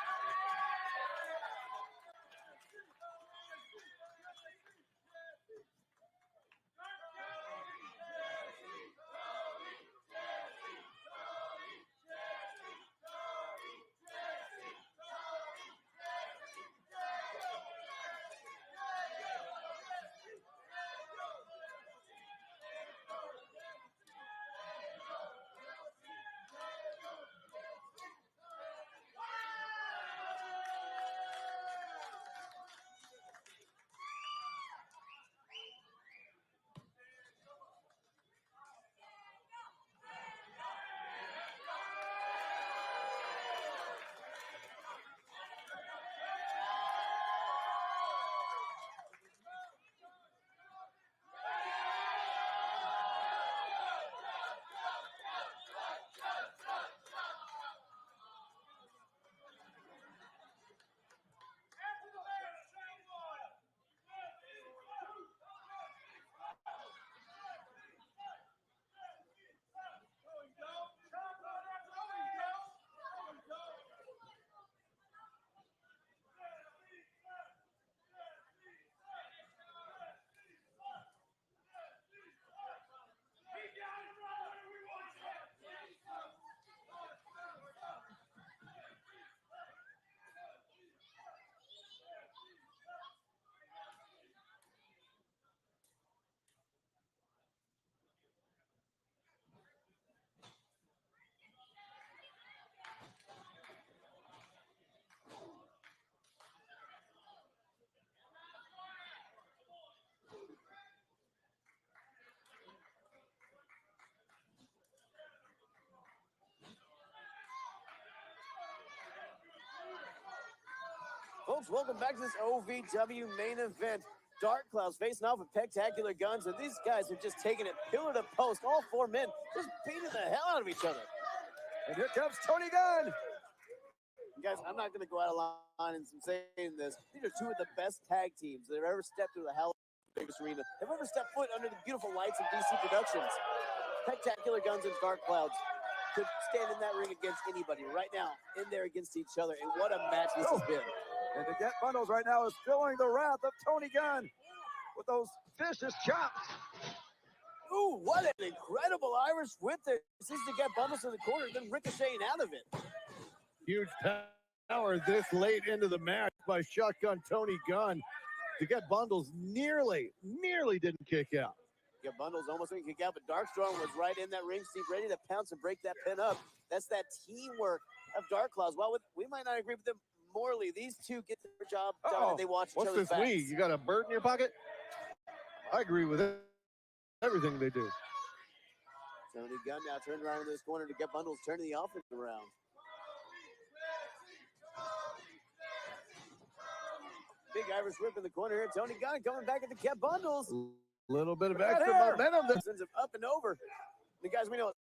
Folks, welcome back to this OVW main event. Dark Clouds facing off with Spectacular Guns, and these guys are just taking it pillar to post. All four men just beating the hell out of each other. And here comes Tony Gunn. Guys, I'm not going to go out of line in saying this. These are two of the best tag teams that have ever stepped through the hell Vegas arena, have ever stepped foot under the beautiful lights of DC Productions. Spectacular Guns and Dark Clouds could stand in that ring against anybody right now, in there against each other. And what a match this has been. And the Get Bundles right now is feeling the wrath of Tony Gunn with those vicious chops. Ooh, what an incredible Irish whip there. This is to Get Bundles to the corner, then ricocheting out of it. Huge power this late into the match by Shotgun Tony Gunn. To Get Bundles nearly didn't kick out. Get Bundles almost didn't kick out, but Darkstorm was right in that ring seat, ready to pounce and break that pin up. That's that teamwork of Dark Clouds. While we might not agree with them morally, these two get their job done and they watch each other's backs. What's this we? You got a bird in your pocket? I agree with everything they do. Tony Gunn now turned around in this corner to Get Bundles, turning the offense around. Big Irish whip in the corner here. Tony Gunn coming back at the Get Bundles. A little bit of extra momentum. Sends him up and over. The guys, we know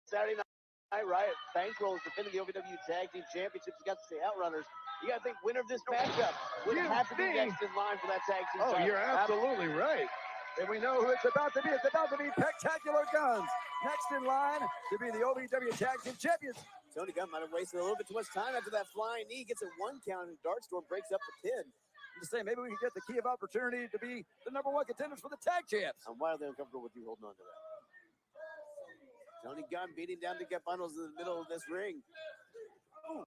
Saturday Night Riot Bankroll is defending the OVW Tag Team Championships against the Outrunners. You got to think winner of this matchup would have to be next in line for that tag team. Oh, you're absolutely right. And we know who it's about to be. It's about to be Spectacular Guns. Next in line to be the OVW Tag Team Champions. Tony Gunn might have wasted a little bit too much time after that flying knee. Gets a one count and Darkstorm breaks up the pin. I'm just saying, maybe we can get the key of opportunity to be the #1 contenders for the tag champs. I'm wildly uncomfortable with you holding on to that. Tony Gunn beating down to Get Bundles in the middle of this ring. Ooh.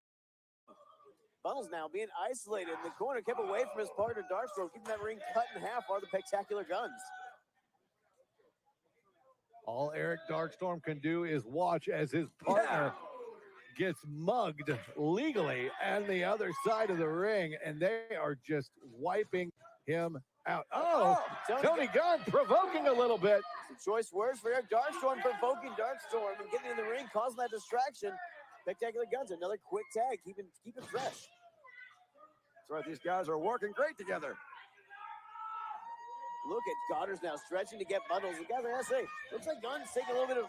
Bundles now being isolated in the corner, kept away from his partner Darkstorm, keeping that ring cut in half are the Spectacular Guns. All Eric Darkstorm can do is watch as his partner gets mugged legally on the other side of the ring, and they are just wiping him out. Oh, Tony Gunn provoking a little bit. Some choice words for Eric Darkstorm, provoking Darkstorm and getting in the ring, causing that distraction. Spectacular Guns, another quick tag, keep it fresh. That's right, these guys are working great together. Look at Goddard's now stretching to Get Bundles. The guys, I gotta say, looks like Gunn's taking a little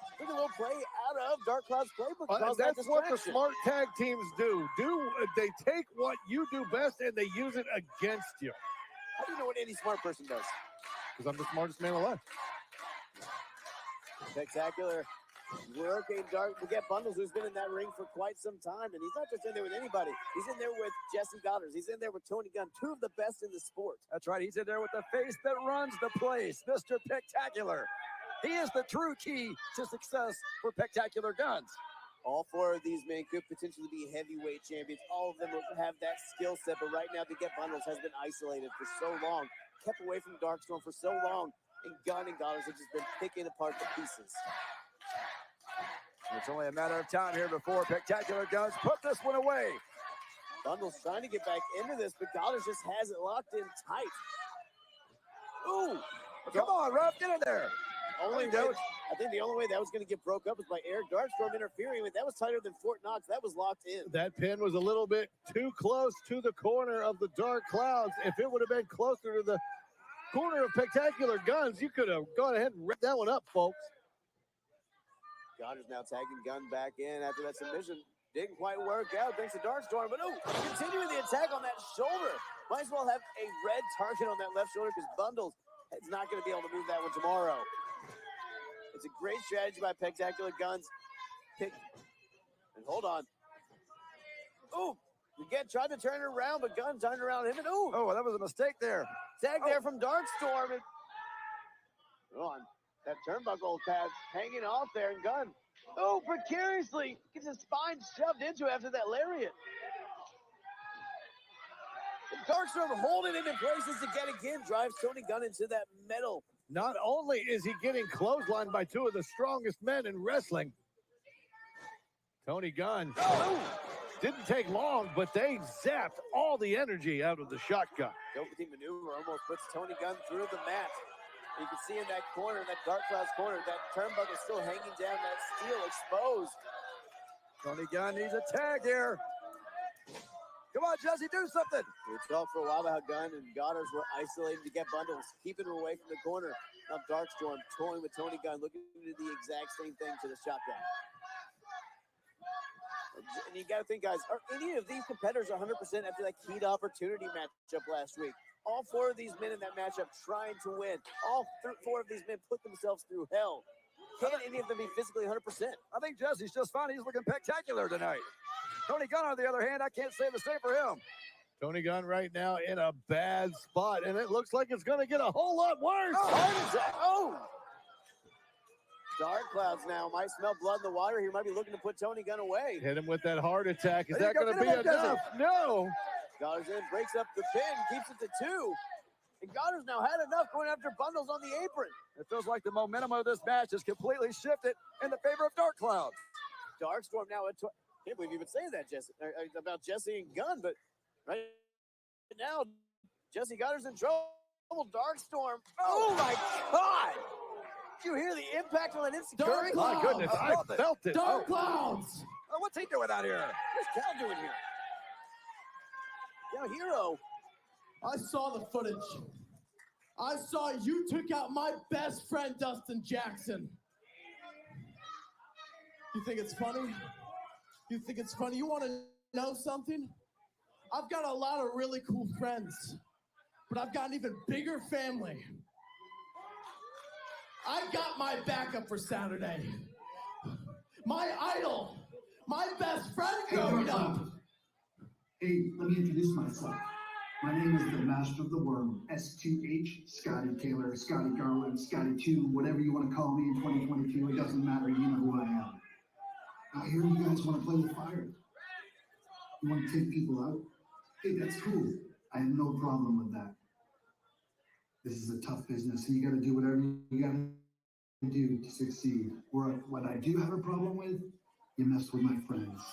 play out of Dark Cloud's playbook. That's what the smart tag teams do. They take what you do best and they use it against you. How do you know what any smart person does? Because I'm the smartest man alive. Spectacular working Dark to Get Bundles, who's been in that ring for quite some time, and he's not just in there with anybody. He's in there with Jesse Goddard. He's in there with Tony Gunn, two of the best in the sport. That's right. He's in there with the face that runs the place, Mr. Spectacular. He is the true key to success for Spectacular Guns. All four of these men could potentially be heavyweight champions. All of them will have that skill set, but right now, the Get Bundles has been isolated for so long, kept away from Darkstorm for so long, and Gunn and Goddard have just been picking apart the pieces. It's only a matter of time here before Spectacular Guns put this one away. Bundles trying to get back into this, but Goddard just has it locked in tight. Ooh! Come on, Ruff, get in there. I think the only way that was going to get broke up was by Eric Darkstorm interfering with. That was tighter than Fort Knox. That was locked in. That pin was a little bit too close to the corner of the Dark Clouds. If it would have been closer to the corner of Spectacular Guns, you could have gone ahead and ripped that one up, folks. Goddard's now tagging Gunn back in after that submission. Didn't quite work out thanks to Darkstorm, but continuing the attack on that shoulder. Might as well have a red target on that left shoulder because Bundles is not going to be able to move that one tomorrow. It's a great strategy by Spectacular Guns. And hold on. Ooh, again, tried to turn it around, but Gunn turned around him, and oh, that was a mistake there. Tag there from Darkstorm. And on. That turnbuckle pad hanging off there, and Gunn, precariously gets his spine shoved into after that lariat. Darkstorm holding it in places to get again, drives Tony Gunn into that metal. Not only is he getting clotheslined by two of the strongest men in wrestling, Tony Gunn didn't take long, but they zapped all the energy out of the shotgun. Double team maneuver almost puts Tony Gunn through the mat. You can see in that corner, that Dark Cloud's corner, that turnbuckle still hanging down, that steel exposed. Tony Gunn needs a tag here. Come on, Jesse, do something. We talked for a while about how Gunn and Goddard were isolated to get bundles, keeping her away from the corner. Now Darkstorm toying with Tony Gunn, looking to do the exact same thing to the shotgun. And you got to think, guys, are any of these competitors 100% after that keyed opportunity matchup last week? All 4 of these men in that matchup trying to win. All 4 of these men put themselves through hell. Can any of them be physically 100%? I think Jesse's just fine. He's looking spectacular tonight. Tony Gunn, on the other hand, I can't say the same for him. Tony Gunn right now in a bad spot, and it looks like it's going to get a whole lot worse. Oh! Dark Clouds now might smell blood in the water. He might be looking to put Tony Gunn away. Hit him with that heart attack. Is that going to be enough? No. Goddard's in, breaks up the pin, keeps it to 2. And Goddard's now had enough going after bundles on the apron. It feels like the momentum of this match has completely shifted in the favor of Dark Cloud. Darkstorm now at can't believe you would say that, Jesse, about Jesse and Gunn, but right now, Jesse Goddard's in trouble. Darkstorm. Oh my God! Did you hear the impact on that instant? Dark Clouds. My goodness, I felt it. Dark Clouds. What's he doing out here? What's Cal doing here? Now, Hero. I saw the footage. I saw you took out my best friend, Dustin Jackson. You think it's funny? You think it's funny? You want to know something? I've got a lot of really cool friends, but I've got an even bigger family. I got my backup for Saturday. My idol, my best friend growing up. Hey, let me introduce myself. My name is the Master of the Worm, S2H, Scotty Taylor, Scotty Garland, Scotty 2, whatever you want to call me in 2022, it doesn't matter, you know who I am. I hear you guys want to play with fire. You want to take people out? Hey, that's cool. I have no problem with that. This is a tough business, and you got to do whatever you got to do to succeed. What I do have a problem with, you mess with my friends.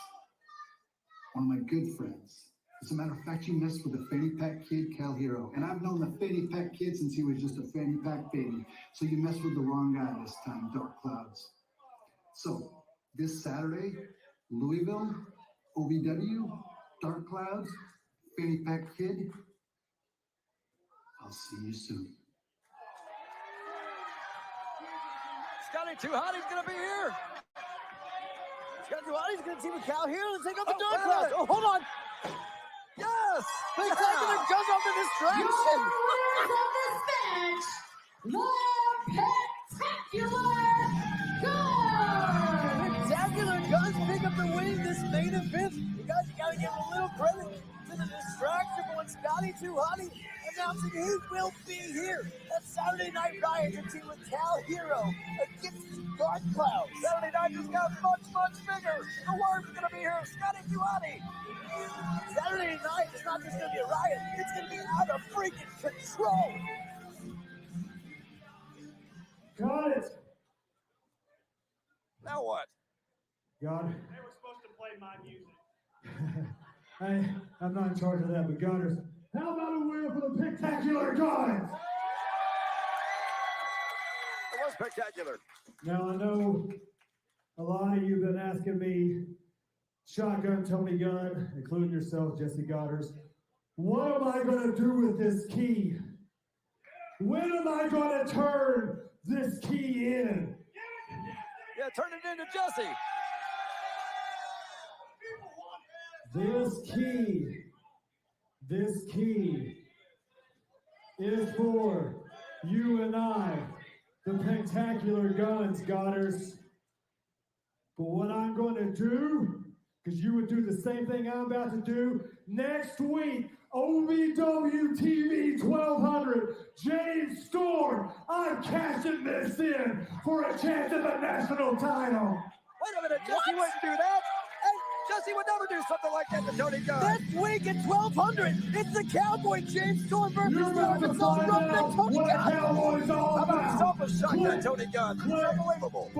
One of my good friends. As a matter of fact, you messed with the fanny pack kid, Cal Hero. And I've known the fanny pack kid since he was just a fanny pack baby. So you messed with the wrong guy this time, Dark Clouds. So, this Saturday, Louisville, OVW, Dark Clouds, fanny pack kid. I'll see you soon. Scotty Too Hotty's going to be here. Scotty Too Hotty's going to team with Cal Hero and take out the Dark Clouds. Oh, hold on. Yes! Spectacular goes off the distraction. Winners of this match, the Spectacular Guns! Spectacular Guns pick up the win in this main event. You guys gotta give a little credit to the distraction for when Scotty Too Hotty announcing he will be here at Saturday Night Riot to team with Cal Hero against Dark Clouds. Saturday night just got much, much bigger. The Worm's gonna be here, Scotty Too Hotty. Saturday night is not just gonna be a riot, it's gonna be out of freaking control. Got it. Now what? God. They were supposed to play my music. I'm not in charge of that, but Gunners, how about a win for the Spectacular Guns? It was spectacular. Now, I know a lot of you have been asking me, Shotgun Tony Gunn, including yourself, Jesse Goddard, what am I going to do with this key? When am I going to turn this key in? Yeah, turn it into Jesse. This key is for you and I, the Spectacular Guns, Godders. But what I'm going to do, because you would do the same thing I'm about to do, next week, OVW TV 1200, James Storm, I'm cashing this in for a chance at the national title. Wait a minute, Jesse wouldn't do that. Jesse would never do something like that to Tony Gunn. Next week at 1200, it's the Cowboy James Storm versus Tony Gunn. Cowboys all How about himself a shotgun Tony Gunn? It's unbelievable.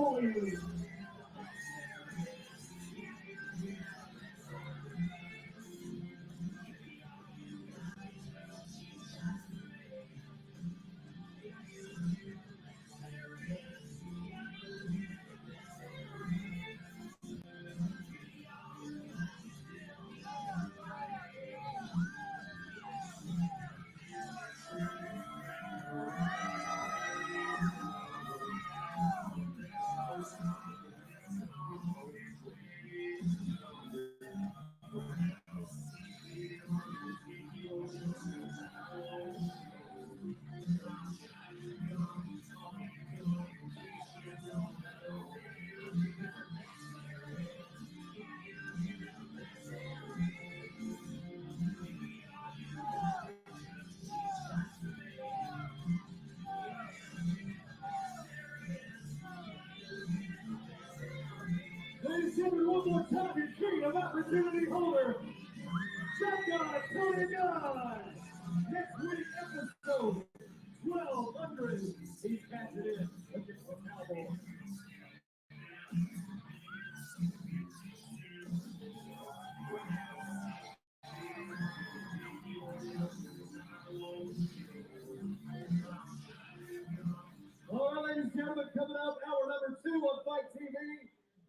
of Opportunity holder, Shotgun Tony Gunn. Next week episode 1200. He's catching in against the Cowboys. All right, ladies and gentlemen, coming up, hour number 2 on Fight TV.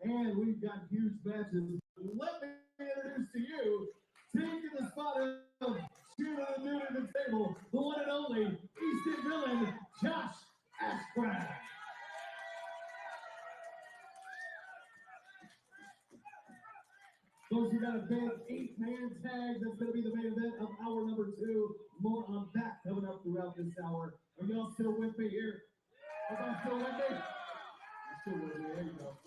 And we've got huge matches. Let me introduce to you, taking the spot of shooting the dude at the table, the one and only Easton villain, Josh Ashcraft. Folks, we got a big 8-man tag that's going to be the main event of hour number 2. More on that coming up throughout this hour. Are y'all still with me here? Are y'all still with me? You're still with me. There you go.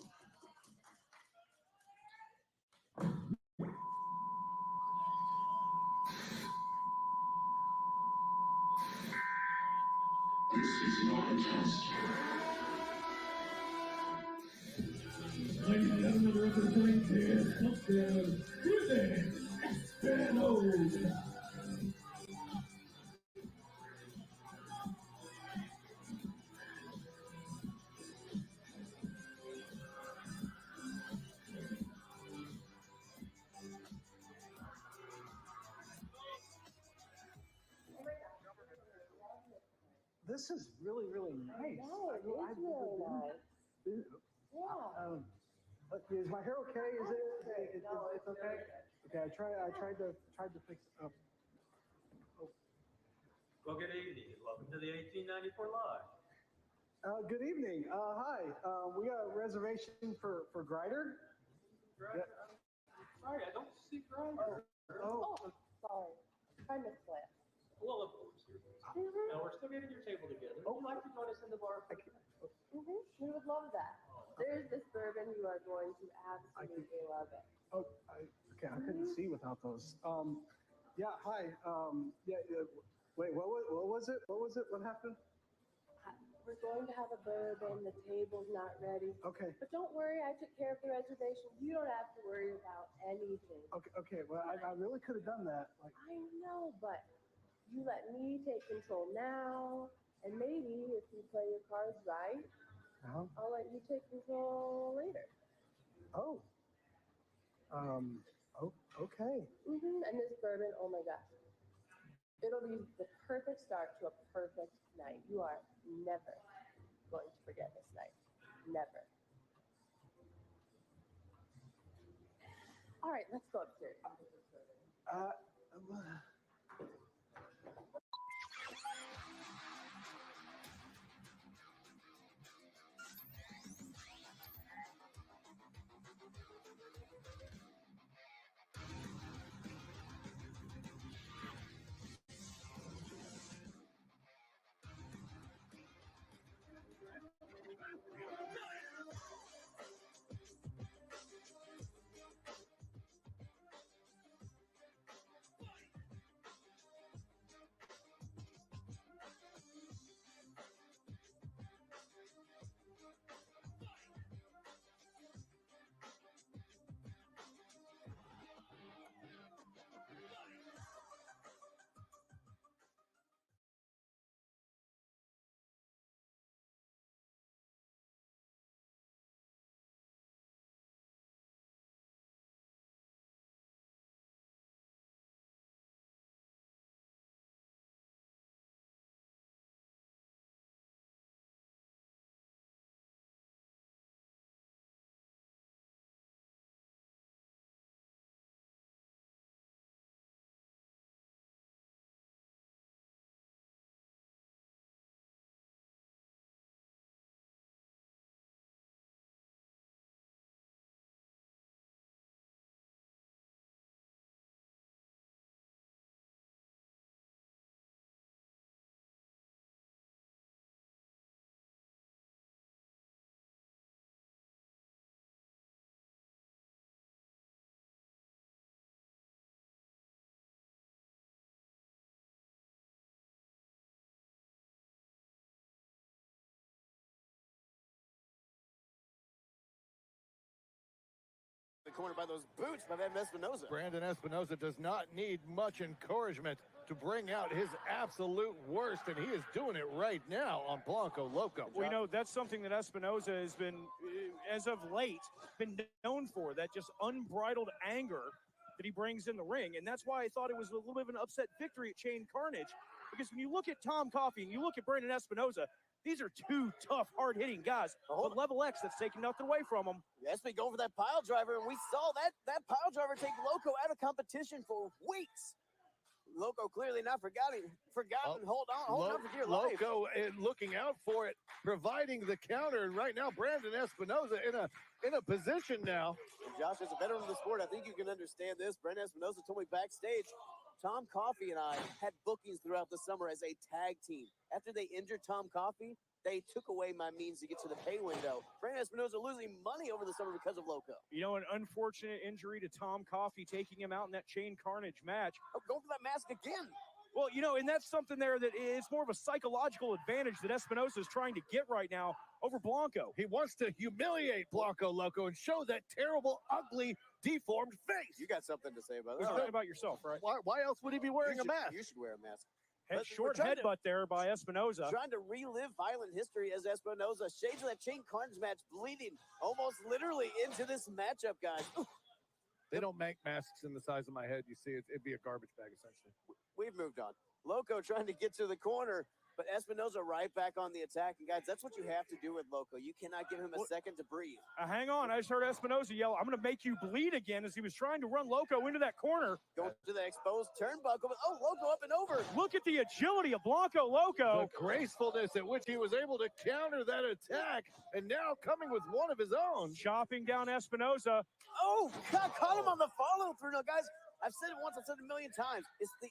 This is not a test. Ladies and gentlemen, representing the Tuesday, Espanos. This is really, really nice. No, it is really nice. Yeah. Is my hair okay? Is it? It's okay. Okay, I tried to fix it up. Well, good evening. Welcome to the 1894 Live. Good evening. Hi. We got a reservation for Grider. Grider? Sorry, I don't see Grider. Oh, sorry. I misplaced. Well, of course. Now, we're still getting your table together. Would you like to join us in the bar? We would love that. There's this bourbon. You are going to absolutely love it. Oh, okay. I couldn't see without those. Yeah. Hi. Wait. What was it? What was it? What happened? We're going to have a bourbon. The table's not ready. Okay. But don't worry. I took care of the reservation. You don't have to worry about anything. Okay. Well, I really could have done that. Like. I know, but you let me take control now, and maybe if you play your cards right, I'll let you take control later. Oh. Okay. And this bourbon, oh my gosh, it'll be the perfect start to a perfect night. You are never going to forget this night. Never. All right, let's go upstairs. corner by those boots by Brandon Espinoza. Brandon Espinoza does not need much encouragement to bring out his absolute worst, and he is doing it right now on Blanco Loco. Well, you know, that's something that Espinoza has been, as of late, been known for, that just unbridled anger that he brings in the ring. And that's why I thought it was a little bit of an upset victory at Chain Carnage, because when you look at Tom Coffey and you look at Brandon Espinoza, these are two tough, hard-hitting guys. But Level X, that's taking nothing away from them. Yes, we go for that pile driver, and we saw that pile driver take Loco out of competition for weeks. Loco clearly not forgotten. Hold on for dear life. Loco looking out for it, providing the counter, and right now Brandon Espinoza in a position now. And Josh, as a veteran of the sport, I think you can understand this. Brandon Espinoza told me backstage, Tom Coffey and I had bookings throughout the summer as a tag team. After they injured Tom Coffey, they took away my means to get to the pay window. Brandon Espinoza losing money over the summer because of Loco. You know, an unfortunate injury to Tom Coffey, taking him out in that Chain Carnage match. Oh, go for that mask again. Well, you know, and that's something there that is more of a psychological advantage that Espinoza is trying to get right now over Blanco. He wants to humiliate Blanco Loco and show that terrible, ugly, deformed face. You got something to say about that? Right about yourself, right? Why else would he be wearing a mask? You should wear a mask. Short headbutt there by Espinoza. Trying to relive violent history as Espinoza. Shades of that Chain Carnage match bleeding almost literally into this matchup, guys. They don't make masks in the size of my head. You see, it'd be a garbage bag, essentially. We've moved on. Loco trying to get to the corner, but Espinoza right back on the attack. And guys, that's what you have to do with Loco. You cannot give him a second to breathe. Hang on. I just heard Espinoza yell, "I'm going to make you bleed again," as he was trying to run Loco into that corner. Going to the exposed turnbuckle. Oh, Loco up and over. Look at the agility of Blanco Loco. The gracefulness at which he was able to counter that attack, and now coming with one of his own. Chopping down Espinoza. Oh, God, caught him on the follow-through. Now, guys, I've said it once, I've said it a million times. It's the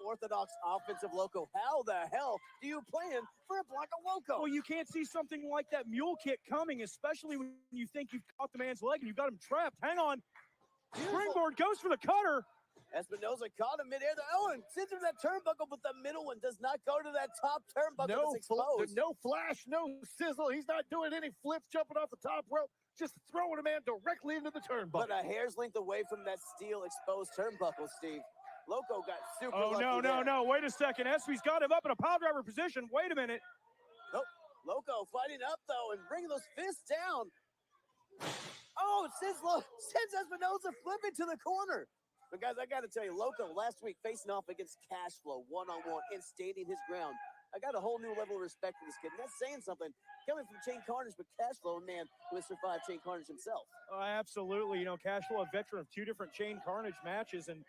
unorthodox offensive Loco. How the hell do you plan for a Blanco Loco? Well, you can't see something like that mule kick coming, especially when you think you've caught the man's leg and you've got him trapped. Hang on. Springboard goes for the cutter. Espinoza caught him midair. Oh, and sends him that turnbuckle, but the middle one does not go to that top turnbuckle. No, that's exposed. No flash, no sizzle. He's not doing any flips, jumping off the top rope. Just throwing a man directly into the turnbuckle. But a hair's length away from that steel exposed turnbuckle, Steve. Loco got super lucky. No. Wait a second. Espy's got him up in a pile driver position. Wait a minute. Nope. Loco fighting up, though, and bringing those fists down. Oh, sends Espinoza flipping to the corner. But, guys, I got to tell you, Loco last week facing off against Cashflow one-on-one and standing his ground. I got a whole new level of respect for this kid. And that's saying something. Coming from Chain Carnage, but Cashflow, a man who has survived Chain Carnage himself. Absolutely. You know, Cashflow, a veteran of 2 different Chain Carnage matches. And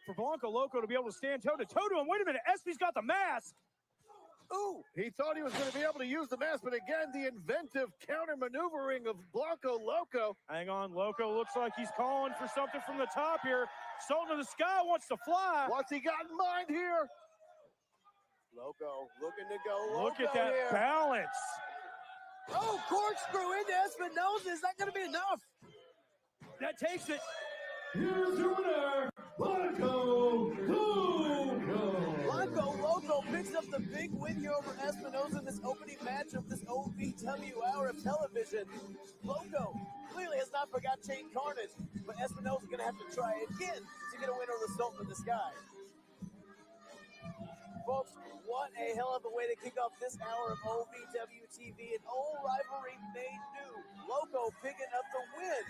for Blanco Loco to be able to stand toe-to-toe to him. Wait a minute. Espy's got the mask. Ooh. He thought he was going to be able to use the mask, but again, the inventive counter maneuvering of Blanco Loco. Hang on. Loco looks like he's calling for something from the top here. Salt to the sky, wants to fly. What's he got in mind here? Loco looking to go. Look at that here. balance. Oh, corkscrew into Espinoza. Is that going to be enough? That takes it. Here's your winner, Blanco Loco. Blanco Loco picks up the big win here over Espinoza in this opening match of this OVW hour of television. Loco clearly has not forgot Chain Carnage, but Espinoza's going to have to try again to get a win over the Sultan of the Sky. Folks, what a hell of a way to kick off this hour of OVW TV. An old rivalry made new. Loco picking up the win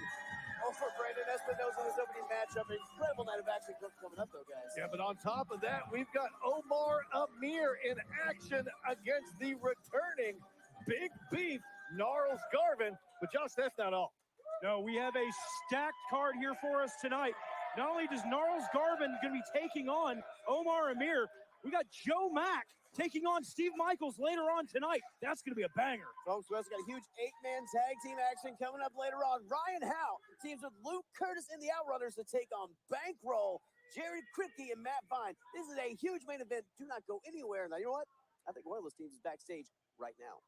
over Brandon Espinoza in this opening matchup. Incredible night of action coming up, though, guys. Yeah, but on top of that, we've got Omar Amir in action against the returning Big Beef Gnarls Garvin. But, Josh, that's not all. No, we have a stacked card here for us tonight. Not only does Gnarls Garvin going to be taking on Omar Amir, we got Joe Mack taking on Steve Michaels later on tonight. That's going to be a banger. Folks, we also got a huge 8-man tag team action coming up later on. Ryan Howe teams with Luke Curtis and the Outrunners to take on Bankroll, Jared Kripke, and Matt Vine. This is a huge main event. Do not go anywhere. Now, you know what? I think one of those teams is backstage right now.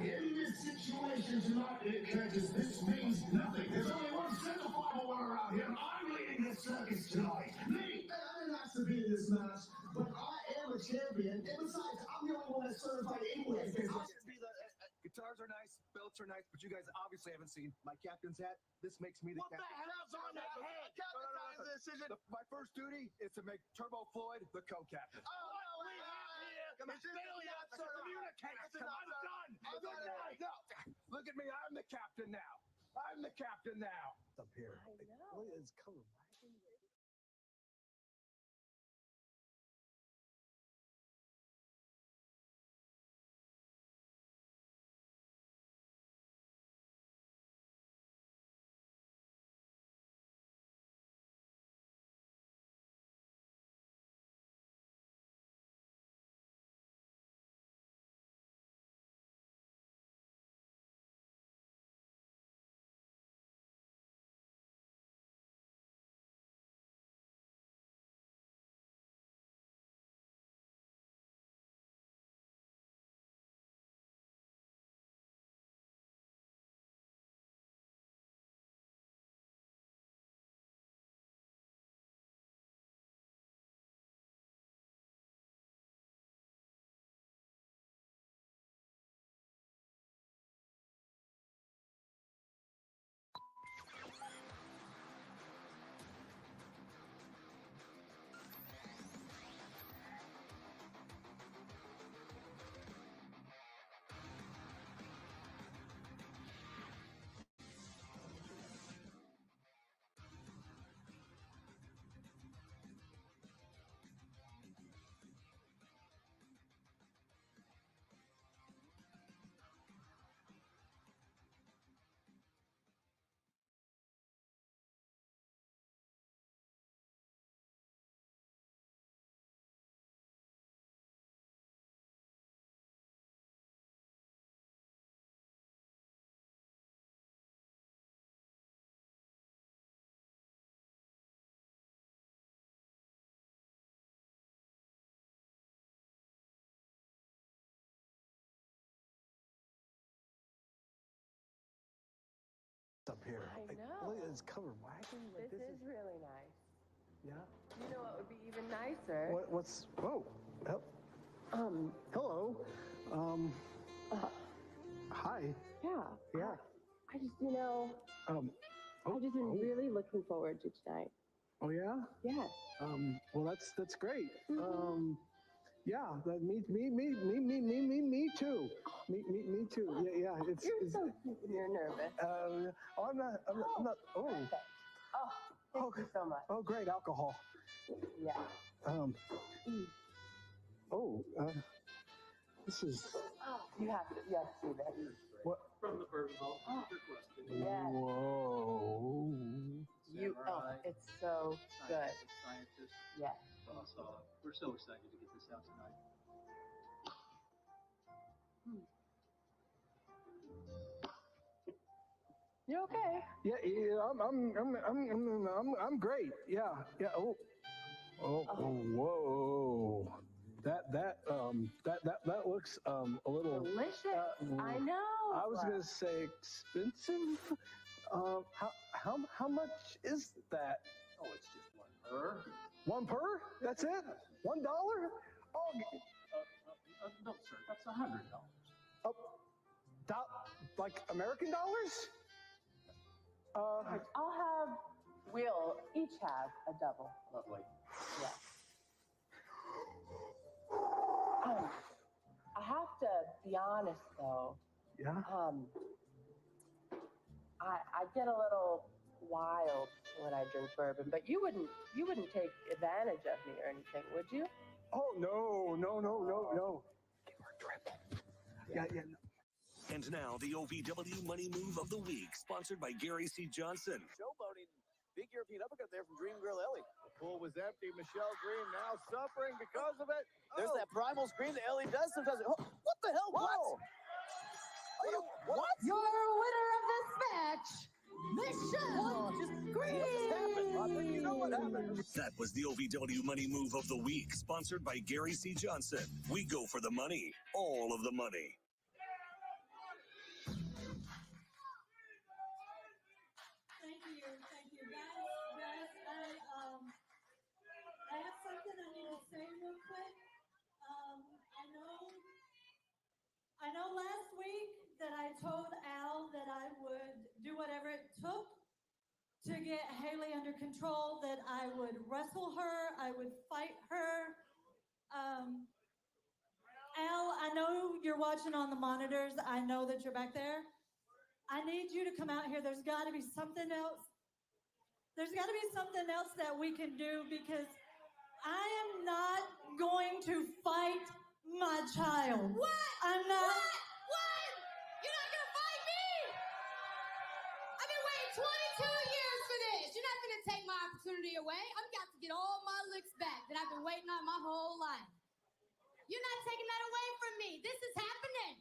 In this situation tonight, it catches. This means nothing. There's only one single final winner out here. I'm leading this circus tonight. Me. I didn't ask to be in this match, but I am a champion. And besides, I'm the only one that's certified anyway. Guitars are nice, belts are nice, but you guys obviously haven't seen my captain's hat. This makes me the What captain. the hell's on that head? My first duty is to make Turbo Floyd the co-captain. What we have here is failure to communicate. I'm done. Good night. No, look at me. I'm the captain now. I'm the captain now. Up here. I know. Look at his cover. Up here. I Look know. at his cover wagon. This is really nice. Yeah. You know what would be even nicer? What's? Whoa. Hello. Hello. Hi. Yeah. Yeah. I just, you know, I've just been really looking forward to tonight. Oh yeah. Yes. Well, that's great. Mm-hmm. Yeah. Me too. Me too. Yeah. It's. You're so cute when you're nervous. I'm not. I'm not. Oh. Okay. Oh, thank you so much. Oh, great alcohol. Yeah. This is. Oh, you have to see this. What? From the bourbon vault. Oh. Requested. Yes. Whoa. It's so good. Scientist. Yes. So we're so excited to get this out tonight. You okay? Yeah. I'm great. Yeah. Oh. Whoa. That looks a little delicious. I know. I was gonna say expensive. How much is that? Oh, it's just one per. One per? That's it? $1? Oh. No, sir. That's $100. Like American dollars? We'll each have a double. Lovely. Yeah. I have to be honest though. Yeah. I get a little wild when I drink bourbon, but you wouldn't take advantage of me or anything, would you? Oh no. Give her a triple. Yeah. And now the OVW Money Move of the Week, sponsored by Gary C. Johnson. Showboating. Big European uppercut there from Dream Girl Ellie. The pool was empty. Michelle Green now suffering because of it. There's that primal scream that Ellie does sometimes. Oh, what the hell? Whoa. What? Your winner of this match, Michelle Green. You know what happened? That was the OVW Money Move of the Week, sponsored by Gary C. Johnson. We go for the money, all of the money. Thank you, guys. I have something I need to say real quick. I know last week that I told Al that I would do whatever it took to get Haley under control, that I would wrestle her, I would fight her. Al, I know you're watching on the monitors. I know that you're back there. I need you to come out here. There's got to be something else. There's got to be something else that we can do, because I am not going to fight my child. What? I'm not. What? You're not gonna fight me? I've been waiting 22 years for this. You're not gonna take my opportunity away. I'm got to get all my licks back that I've been waiting on my whole life. You're not taking that away from me. This is happening.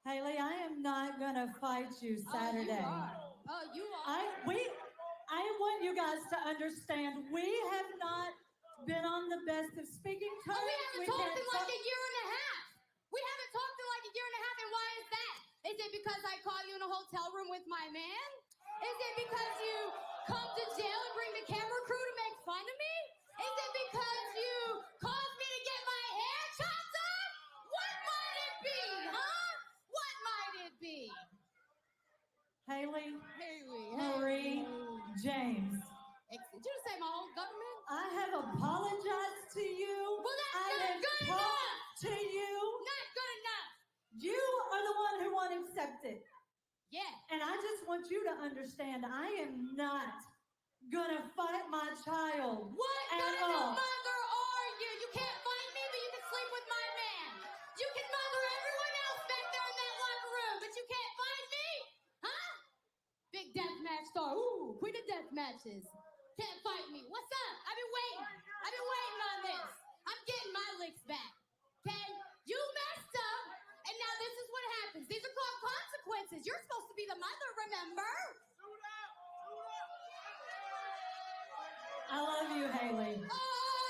Haley, I am not gonna fight you Saturday. Oh, you are. I want you guys to understand, we have not been on the best of speaking terms. We haven't talked in like a year and a half. We haven't talked in like a year and a half, and why is that? Is it because I caught you in a hotel room with my man? Is it because you come to jail and bring the camera crew to make fun of me? Is it because you caused me to get my hair chopped off? What might it be, huh? What might it be? Haley, Marie, James. Did you just say my whole government? I have apologized to you. Well, that's I not have good talked enough. to you. Not good enough. You are the one who won't accept it. Yeah. And I just want you to understand, I am not gonna fight my child. What at kind all. of mother are you? You can't fight me, but you can sleep with my man. You can mother everyone else back there in that locker room, but you can't fight me? Huh? Big death match star. Ooh, queen of death matches. Can't fight me. What's up? I've been waiting. I've been waiting on this. I'm getting my licks back. Okay? You messed up, and now this is what happens. These are called consequences. You're supposed to be the mother, remember? I love you, Haley. Oh,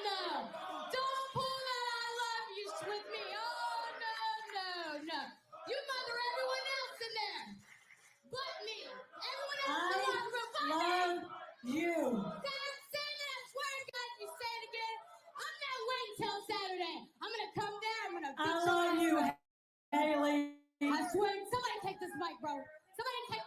no. Don't pull that I love you with me. Oh, no. You mother everyone else in there. But me. Everyone else in the locker room. But me. Love you. Say that. I swear to God, if you say it again, I'm not waiting till Saturday. I'm going to come there. I'm going to beat I your love ass you, up. Haley. I swear. Somebody take this mic, bro. Somebody take.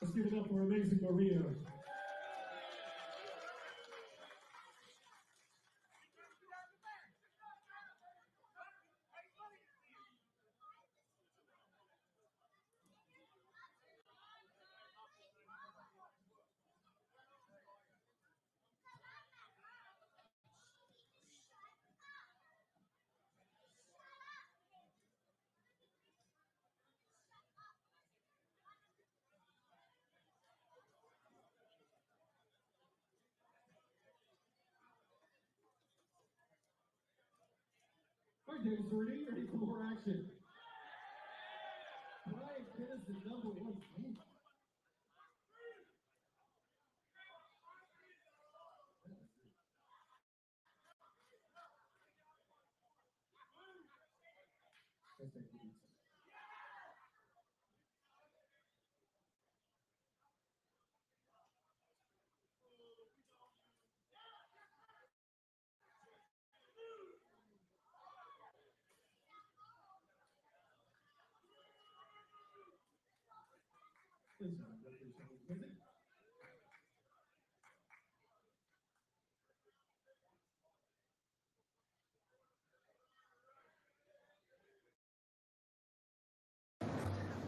Let's give it up for Amazing Maria. All right, James, ready for more action. Brian Kidd is the #1 team.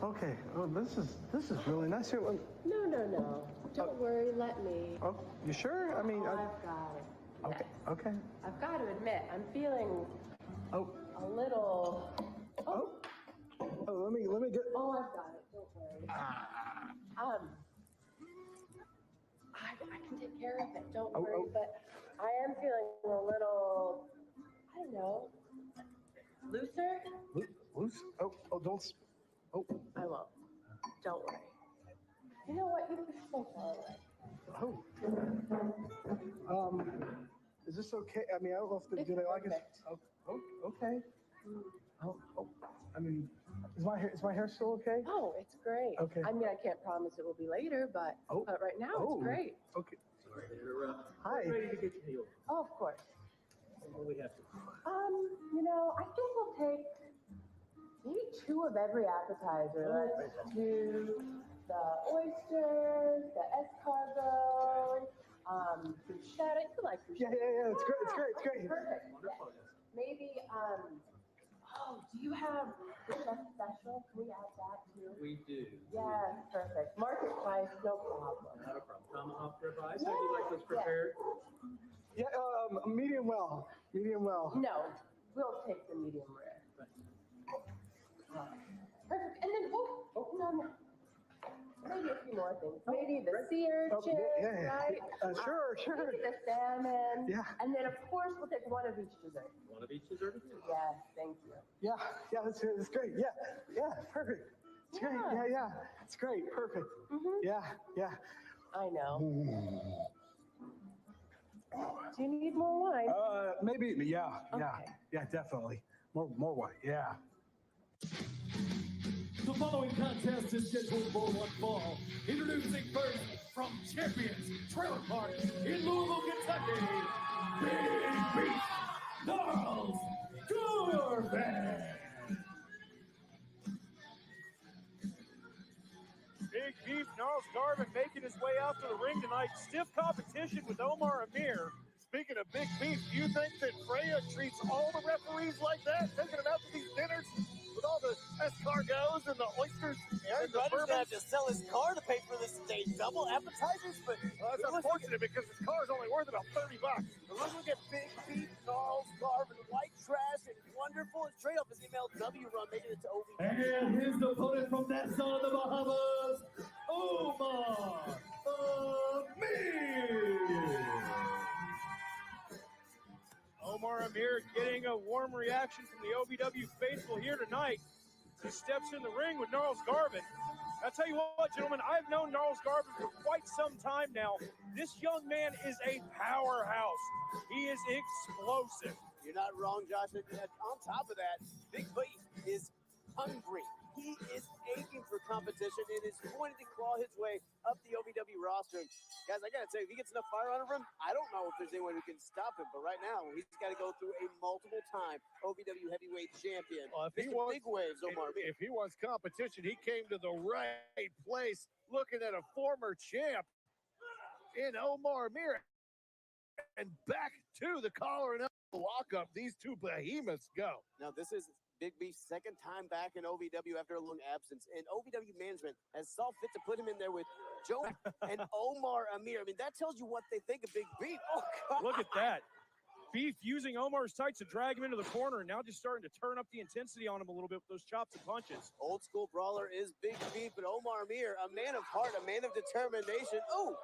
Okay. Oh, this is really nice here. No. Don't worry. Let me. Oh, you sure? I mean, I've got it. okay. Okay. I've got to admit, I'm feeling a little. Oh, let me get. Oh, I've got it. Don't worry. I can take care of it. Don't worry. But I am feeling a little. I don't know. Looser. Loose. Oh, don't. Oh. I won't. Don't worry. You know what? You push so far away. Oh. Is this okay? I mean, I don't know if do they like it. Oh, okay. Oh. I mean, is my hair still okay? Oh, it's great. Okay. I mean, I can't promise it will be later, but right now it's great. Okay. Sorry to interrupt. Hi. Ready to get your meal. Oh, of course. What do we have to? I think we'll take maybe 2 of every appetizer. Let's do the oysters, the escargot, bruschetta. You like bruschetta? Yeah. It's great. Perfect. Wonderful. Yes. Maybe, do you have the chef special? Can we add that too? We do. Yes, perfect. Market price, no problem. Not a problem. Tomahawk ribeyes. How do you like those prepared? Yeah. Medium well. No, we'll take the medium rare. Perfect. And then, no. Maybe a few more things. Maybe the sea urchin, right? Sure. Maybe the salmon. Yeah. And then, of course, we'll take one of each dessert. One of each dessert? Yes, thank you. Yeah, that's great. Yeah, perfect. It's great. Yeah. It's great. Perfect. Yeah. I know. Do you need more wine? Maybe. Yeah. Okay. Yeah, definitely. More wine. Yeah. The following contest is scheduled for one fall. Introducing first from Champions Trailer Park in Louisville, Kentucky, Big Beef Gnarls Garvin. Big Beef Gnarls Garvin making his way out to the ring tonight. Stiff competition with Omar Amir. Speaking of Big Beef, do you think that Freya treats all the referees like that? Taking them out to these dinners with all the escargots and the oysters Aaron and the Rodgers bourbon? have to sell his car to pay for this stage double appetizers, but Well, that's unfortunate because his car's only worth about $30. But look at Big Beef, Gnarls, Garvin, White Trash, and Wonderful. And straight up his MLW run, making it to OVW. And his opponent from that side of the Bahamas, Omar Amir. Omar Amir getting a warm reaction from the OVW faithful here tonight. He steps in the ring with Gnarls Garvin. I'll tell you what, gentlemen, I've known Gnarls Garvin for quite some time now. This young man is a powerhouse. He is explosive. You're not wrong, Josh. And on top of that, Big Beef is hungry. He is aching for competition and is going to claw his way up the OVW roster. And guys, I got to tell you, if he gets enough fire out of him, I don't know if there's anyone who can stop him. But right now, he's got to go through a multiple-time OVW heavyweight champion. Well, Big waves, Omar. If he wants competition, he came to the right place looking at a former champ in Omar Amir. And back to the collar and lockup. These two behemoths go. Now, this is Big Beef's second time back in OVW after a long absence, and OVW management has saw fit to put him in there with Joe and Omar Amir. I mean, that tells you what they think of Big Beef. Oh, God. Look at that. Beef using Omar's tights to drag him into the corner, and now just starting to turn up the intensity on him a little bit with those chops and punches. Old school brawler is Big Beef, but Omar Amir, a man of heart, a man of determination. Oh,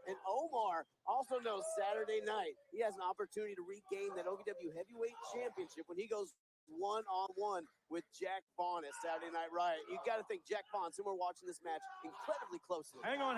and Omar also knows Saturday night he has an opportunity to regain that OVW heavyweight championship when he goes one-on-one with Jack Vaughn at Saturday Night Riot. You got to think Jack Vaughn, somewhere watching this match incredibly closely. Hang on.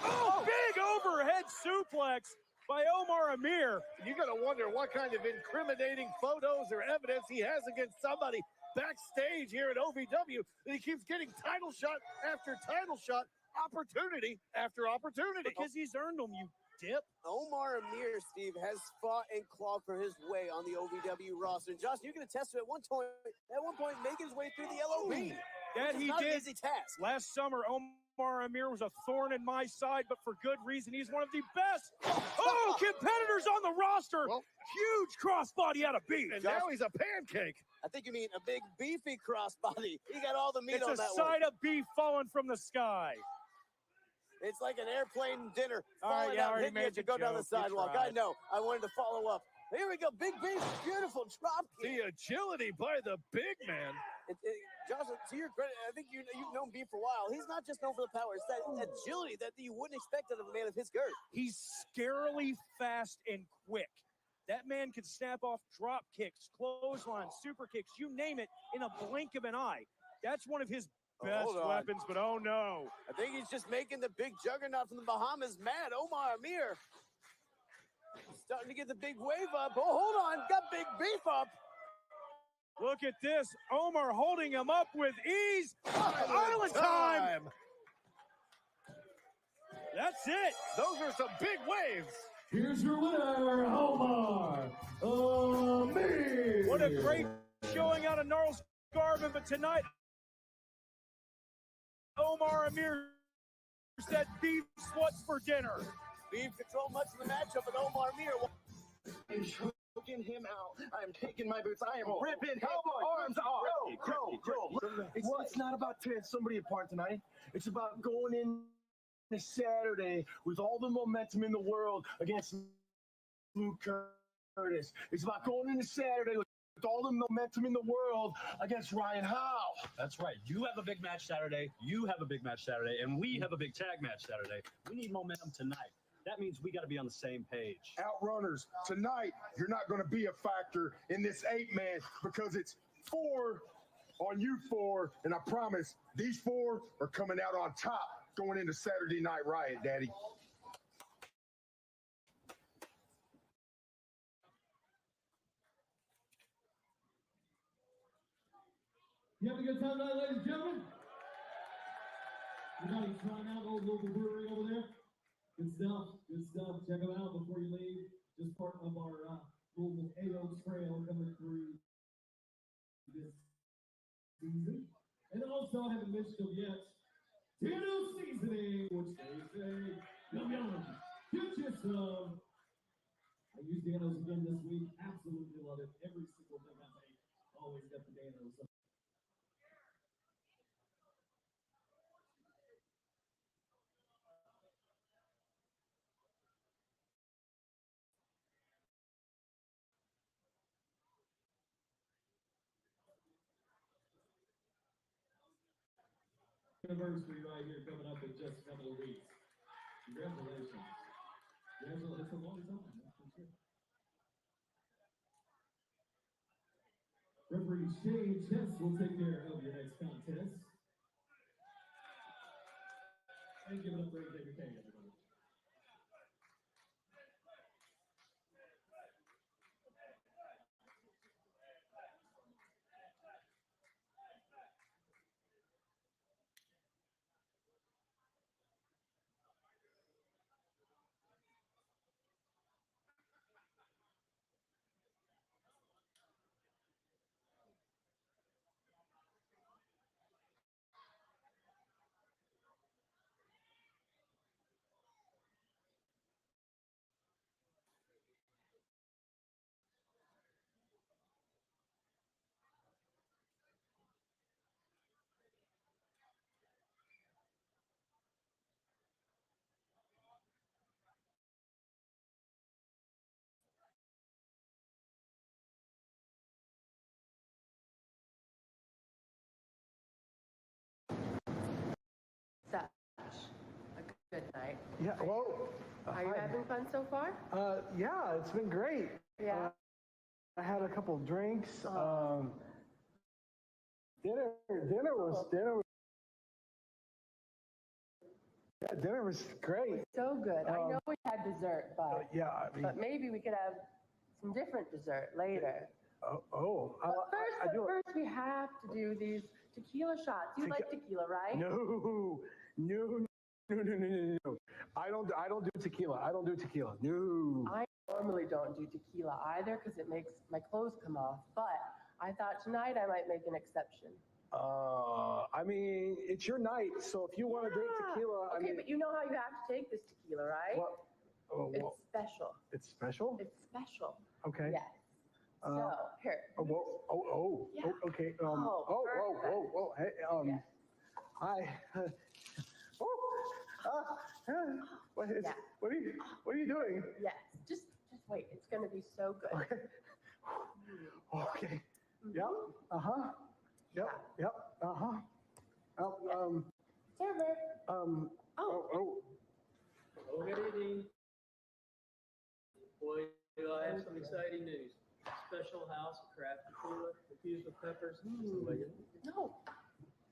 Oh, big overhead suplex by Omar Amir. You got to wonder what kind of incriminating photos or evidence he has against somebody backstage here at OVW that he keeps getting title shot after title shot, opportunity after opportunity. Because he's earned them, you dip. Omar Amir, Steve, has fought and clawed for his way on the OVW roster. And Josh, you can attest to it at one point making his way through the LOB. That he not did. an easy task. Last summer, Omar Omar Amir was a thorn in my side, but for good reason. He's one of the best competitors on the roster. Huge crossbody out of beef. And now he's a pancake. I think you mean a big beefy crossbody. He got all the meat on that one. It's a side of beef falling from the sky. It's like an airplane dinner All right, falling yeah, I out, already hitting you made as you the go down the joke. You sidewalk. tried. I know. I wanted to follow up. Here we go. Big beef. Beautiful drop kick. The agility by the big man. Josh, to your credit, I think you've known Beef for a while. He's not just known for the power. It's that agility that you wouldn't expect out of a man of his girth. He's scarily fast and quick. That man could snap off drop kicks, clotheslines, super kicks, you name it, in a blink of an eye. That's one of his best weapons, but oh no. I think he's just making the big juggernaut from the Bahamas mad. Omar Amir starting to get the big wave up. Oh, hold on. Got Big Beef up. Look at this. Omar holding him up with ease. Island time. That's it. Those are some big waves. Here's your winner, Omar Amir. What a great showing out of Gnarls Garvin, but tonight, Omar Amir said beef what's for dinner. Beef controlled much of the matchup, but Omar Amir. I'm choking him out. I'm taking my boots. I am ripping his arms off. It's not about tearing somebody apart tonight. It's about going in this Saturday with all the momentum in the world against Luke Curtis. It's about going into Saturday with all the momentum in the world against Ryan Howe. That's right. You have a big match Saturday. You have a big match Saturday. And we have a big tag match Saturday. We need momentum tonight. That means we got to be on the same page. Outrunners, tonight, you're not going to be a factor in this 8-man because it's 4 on you 4. And I promise these 4 are coming out on top going into Saturday Night Riot, Daddy. You having a good time tonight, ladies and gentlemen? Everybody trying out Old Local Brewery over there? Good stuff, good stuff. Check them out before you leave. Just part of our Louisville AO Trail coming through this season. And also, I haven't mentioned them yet. Dano seasoning, which they say, yum yum, get you some. I used Danos again this week. Absolutely love it. Every single thing I make, always got the Danos. Anniversary right here coming up in just a couple of weeks. Congratulations. It's a long time, that's for sure. Referee Shane Chess will take care of your next contest. And give it up for Xavier K, everybody. Such a good night. Yeah, well. Are you having fun so far? Yeah, it's been great. Yeah. I had a couple of drinks. Dinner was great. So good. I know we had dessert, but yeah, I mean, but maybe we could have some different dessert later. But first we have to do these tequila shots. You like tequila, right? No. I don't do tequila. No. I normally don't do tequila either because it makes my clothes come off. But I thought tonight I might make an exception. I mean, it's your night, so if you want to drink tequila, Okay, but you know how you have to take this tequila, right? It's special. It's special? It's special. Okay. Yes. So, here. Okay. perfect. Hey, hi. What are you doing? Yes. Just wait. It's going to be so good. Okay. Yep. Yep. Server. Good evening. Boy, do I have some exciting news. Special house craft tequila infused with peppers. No.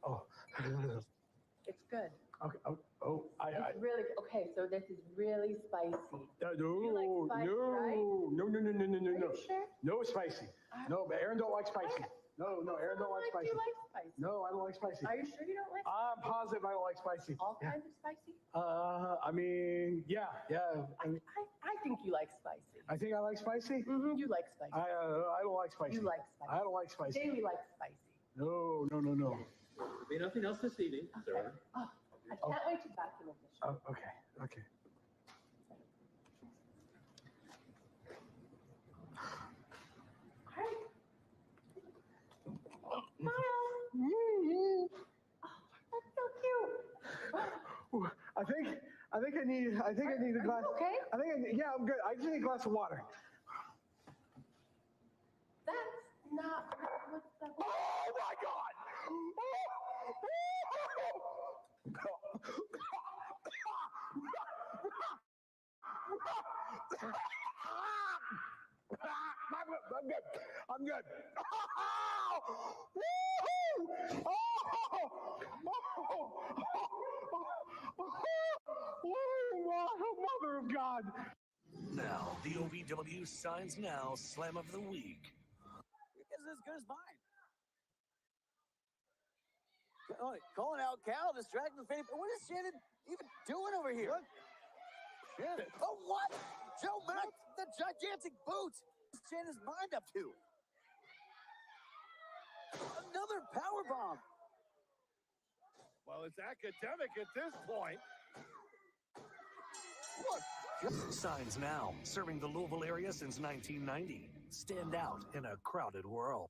Oh. It's good. Okay. It's really good. Okay, so this is really spicy. No. You like spicy, right? No. Are you sure? No spicy. No, but Aaron don't like spicy. Okay. No, Aaron don't like spicy. You like spicy? No, I don't like spicy. Are you sure you don't like I'm spicy? positive I don't like spicy. All kinds of spicy? I mean, yeah. I think you like spicy. I think I like spicy? Mm-hmm, you like spicy. I don't like spicy. You like spicy. I don't like spicy. Jamie likes spicy. No. There'll be nothing else this evening, sir. Oh, I can't wait to document this. Okay. Smile. That's so cute. I think I need a glass. Okay. I'm good. I just need a glass of water. That's not what's the. Oh my God! I'm good. Mother of God. Now, the OVW Signs Now Slam of the Week. It's as good as mine. Calling out Cal, distracting the fan. What is Shannon even doing over here? What? Shannon. Oh, what? Joe Mack, the gigantic boot. What's Shannon's mind up to? Another powerbomb. Well, it's academic at this point. Look. Signs Now, serving the Louisville area since 1990. Stand out in a crowded world.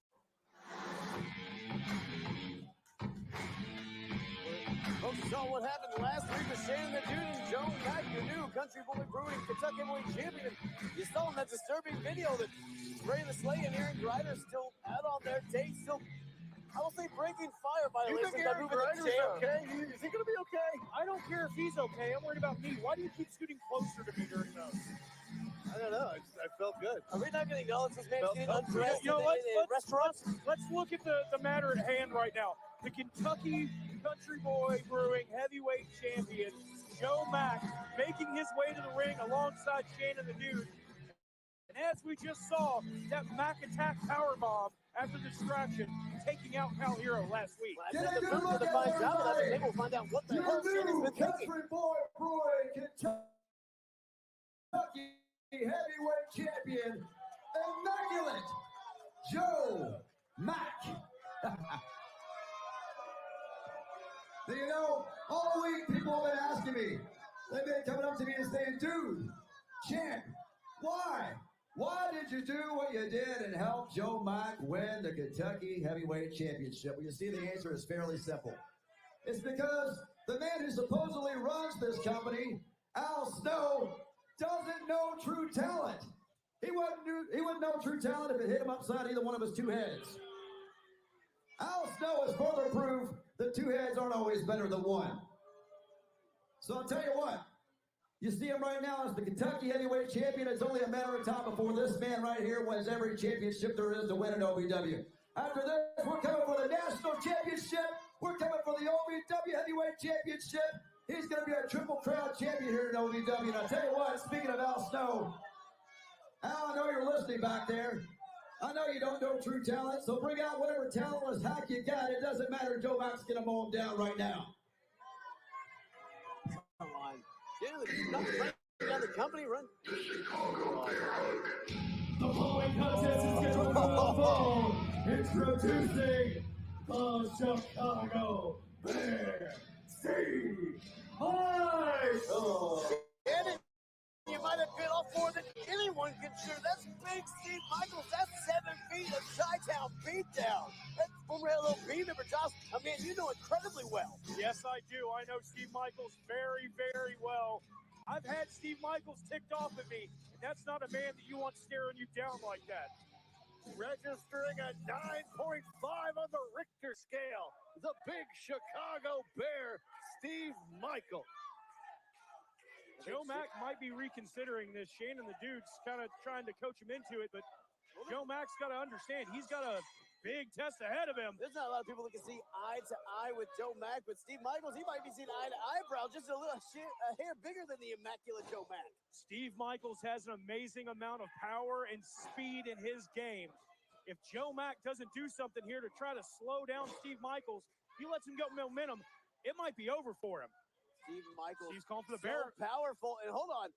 Folks, you saw what happened last week with Shannon the Dude and Joe Mack, your new Country Boy Brewing Kentucky Heavyweight Champion. You saw in that disturbing video that Ray the Slay and Aaron Grider still out on their date, still, I will say, breaking fire violations by moving the chair. Okay? Is he going to be okay? I don't care if he's okay. I'm worried about me. Why do you keep scooting closer to me during those? I don't know. I felt good. Are we not going to acknowledge this man's getting undressed You know, in restaurants? Let's look at the matter at hand right now. The Kentucky Country Boy Brewing Heavyweight Champion, Joe Mack, making his way to the ring alongside Shannon the Dude. And as we just saw, that Mack attack powerbomb after the distraction, taking out Cal Hero last week. Get a good look at everybody. Maybe we'll find out what the hell Shannon's been thinking. Country Boy Brewing Kentucky Heavyweight Champion, Immaculate Joe Mack. You know, all week people have been asking me, they've been coming up to me and saying, dude, champ, why? Why did you do what you did and help Joe Mack win the Kentucky Heavyweight Championship? Well, you see, the answer is fairly simple. It's because the man who supposedly runs this company, Al Snow, doesn't know true talent. He wouldn't know true talent if it hit him upside either one of his two heads. Al Snow is further proof that two heads aren't always better than one. So I'll tell you what, you see him right now as the Kentucky Heavyweight Champion. It's only a matter of time before this man right here wins every championship there is to win an OVW. After this, we're coming for the National Championship. We're coming for the OVW Heavyweight Championship. He's going to be our Triple Crown champion here in OVW. And I'll tell you what, speaking of Al Snow, Al, I know you're listening back there. I know you don't know true talent, so bring out whatever talentless hack you got. It doesn't matter. Joe Mack's going to mow him down right now. Come on. Down the company run. The following contest is scheduled for one fall. Introducing the Chicago Bear, Steve Michaels. And you might have bit off more than anyone can chew. That's big Steve Michaels. That's 7 feet of Chi-Town beatdown. That's former LLB member Josh. I mean, you know incredibly well. Yes, I do. I know Steve Michaels very, very well. I've had Steve Michaels ticked off at me, and that's not a man that you want staring you down like that. Registering a 9.5 on the Richter scale, the big Chicago Bear, Steve Michaels. Joe Mack might be reconsidering this. Shane and the dudes kind of trying to coach him into it, but Joe Mack's got to understand he's got a big test ahead of him. There's not a lot of people that can see eye to eye with Joe Mack, but Steve Michaels, he might be seeing eye to eyebrow, just a hair bigger than the immaculate Joe Mack. Steve Michaels has an amazing amount of power and speed in his game. If Joe Mack doesn't do something here to try to slow down Steve Michaels, he lets him go momentum, it might be over for him. Steve Michaels, he's calling for the so bear. Powerful, and hold on.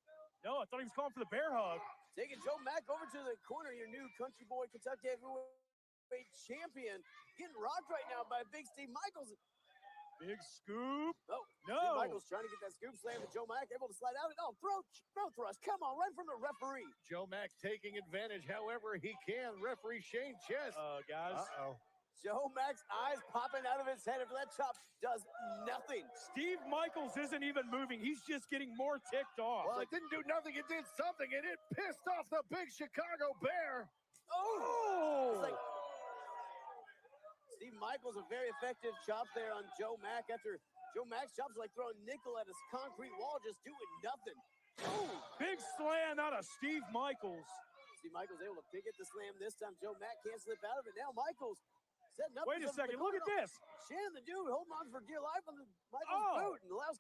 No, I thought he was calling for the bear hug. Taking Joe Mack over to the corner, your new country boy, Kentucky heavyweight champion, getting rocked right now by big Steve Michaels. Big scoop. Oh, no. Steve Michaels trying to get that scoop slam to Joe Mack, able to slide out. Oh, throw thrust. Come on, right from the referee. Joe Mack taking advantage however he can. Referee Shane Chess. Guys. Joe Mack's eyes popping out of his head after that chop does nothing. Steve Michaels isn't even moving. He's just getting more ticked off. Well, it didn't do nothing. It did something, and it pissed off the big Chicago Bear. Oh! It's like Steve Michaels, a very effective chop there on Joe Mack after Joe Mack's chops like throwing nickel at his concrete wall, just doing nothing. Oh! Big slam out of Steve Michaels. Steve Michaels able to pick at the slam this time. Joe Mack can't slip out of it. Now Michaels setting up. Wait a second, look at this. Shannon, the dude, holding on for dear life on the Michaels boot and allows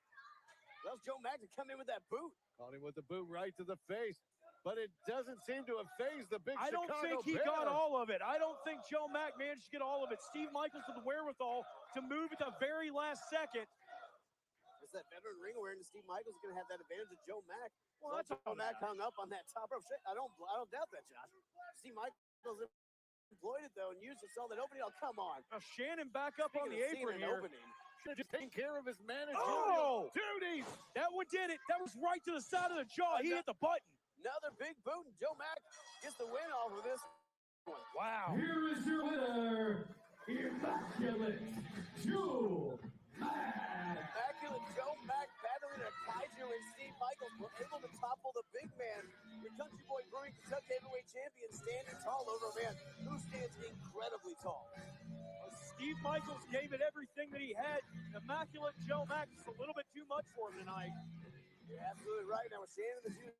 Joe Mack to come in with that boot. Caught him with the boot right to the face, but it doesn't seem to have phased the big I don't Chicago think he Bear. got all of it. I don't think Joe Mack managed to get all of it. Steve Michaels with the wherewithal to move at the very last second. It's that veteran ring awareness. Steve Michaels is going to have that advantage of Joe Mack. Well, that's Joe Mack hung up on that top rope. I don't doubt that, Josh. Steve Michaels employed it though and used it, saw that opening. Oh, come on. Now Shannon back up on the apron here. Should have just taken care of his managerial duties. That one did it. That was right to the side of the jaw. He hit the button. Another big boot, and Joe Mack gets the win off of this one. Wow. Here is your winner, Immaculate Joe Mack. Immaculate Joe Mack battling a Kaiser, and Steve Michaels were able to topple the big man. Your country boy Brewing Kentucky heavyweight champion standing tall over a man who stands incredibly tall. Steve Michaels gave it everything that he had. Immaculate Joe Mack is a little bit too much for him tonight. You're absolutely right. Now with Shannon the Jew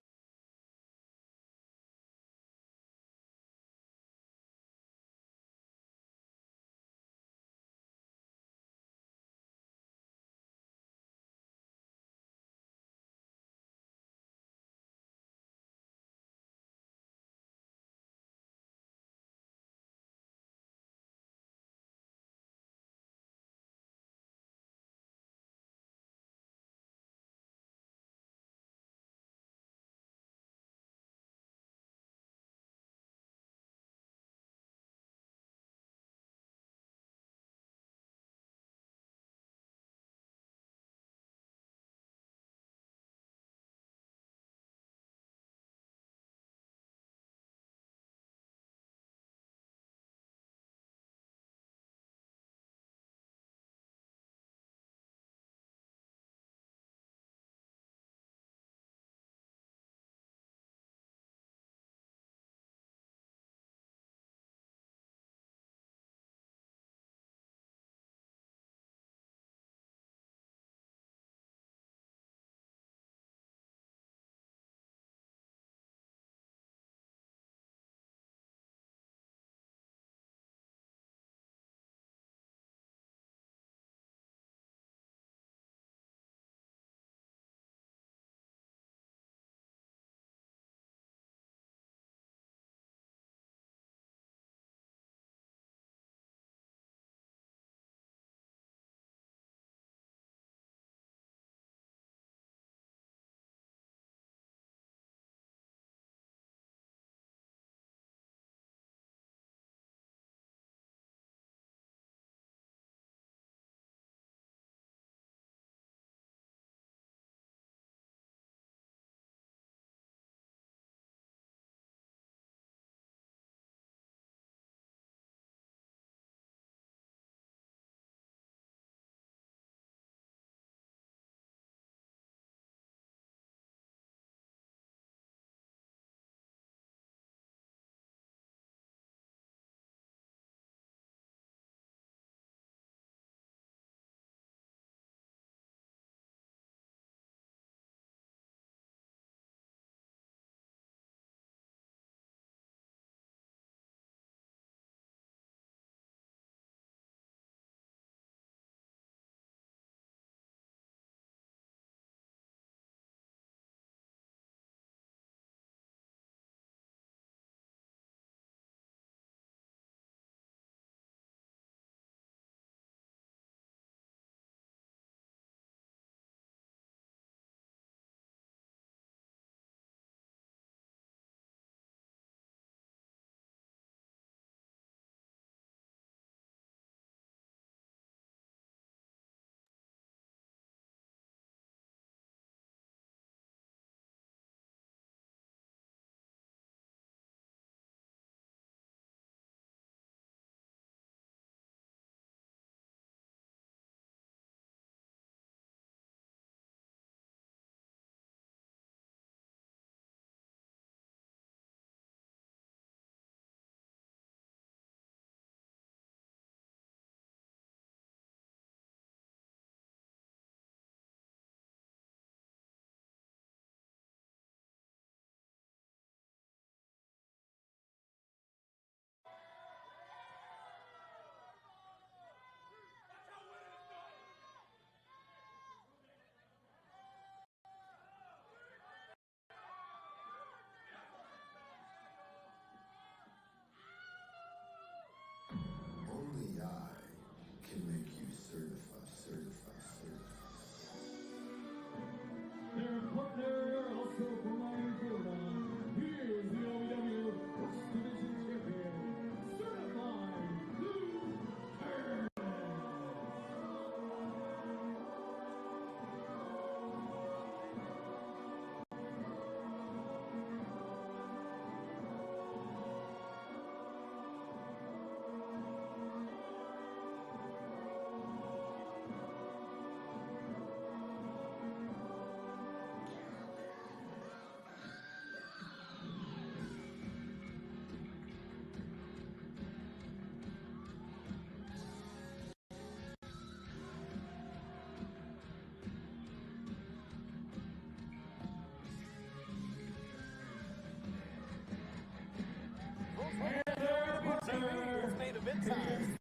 times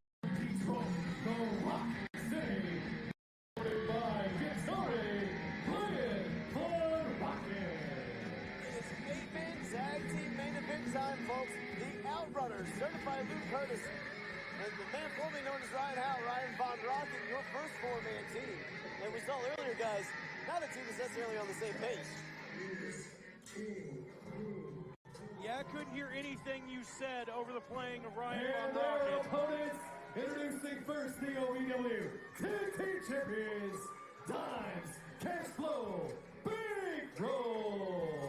from the Rock City, supported by Guitarri, Brian Von Rocket. It's 8-man tag team main event time, folks. The Outrunners, certified Luke Curtis, and the man formerly known as Ryan Howe, Ryan Von Rocket, your first 4-man team. And we saw earlier, guys, not a team that's necessarily on the same page. Yeah, I couldn't hear anything you said over the playing of Ryan And Von their Rocket. opponents, introducing first the OVW Tag Team Champions, Dimes, Cash Flow, Big Roll.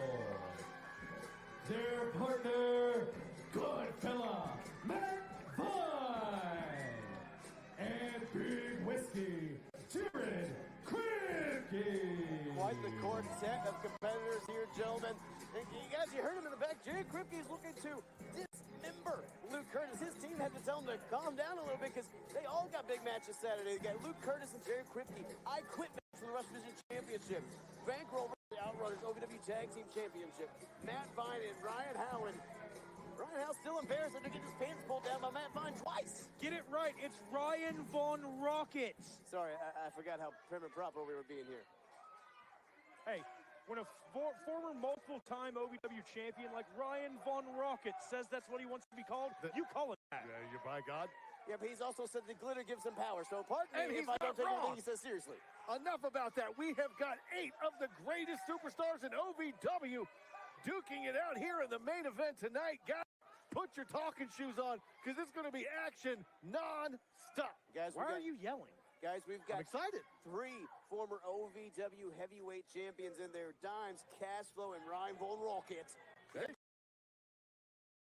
Their partner, Goodfella, Matt Vine. And Big Whiskey, Jared Kripke. Quite the quartet of competitors here, gentlemen. And you guys, you heard him in the back. Jared Kripke is looking to dismember Luke Curtis. His team had to tell him to calm down a little bit because they all got big matches Saturday. They got Luke Curtis and Jared Kripke. I Quit match for the Rush Division Championship. Bankroll versus the Outrunners OVW Tag Team Championship. Matt Vine and Ryan Howe. And Ryan Howe's still embarrassed after getting his pants pulled down by Matt Vine twice. Get it right. It's Ryan Von Rocket. Sorry, I forgot how prim and proper we were being here. Hey, when a former multiple-time OVW champion like Ryan Von Rocket says that's what he wants to be called, you call it that. Yeah, you're by God. Yeah, but he's also said the glitter gives him power, so pardon And me he's if I don't not take wrong. anything he says seriously. Enough about that. We have got 8 of the greatest superstars in OVW duking it out here in the main event tonight. Guys, put your talking shoes on because it's going to be action non-stop. Guys, why are you yelling? Guys, we've got I'm excited. 3 former OVW heavyweight champions in there. Dimes, Cashflow, and Ryan Von Rocket. Okay.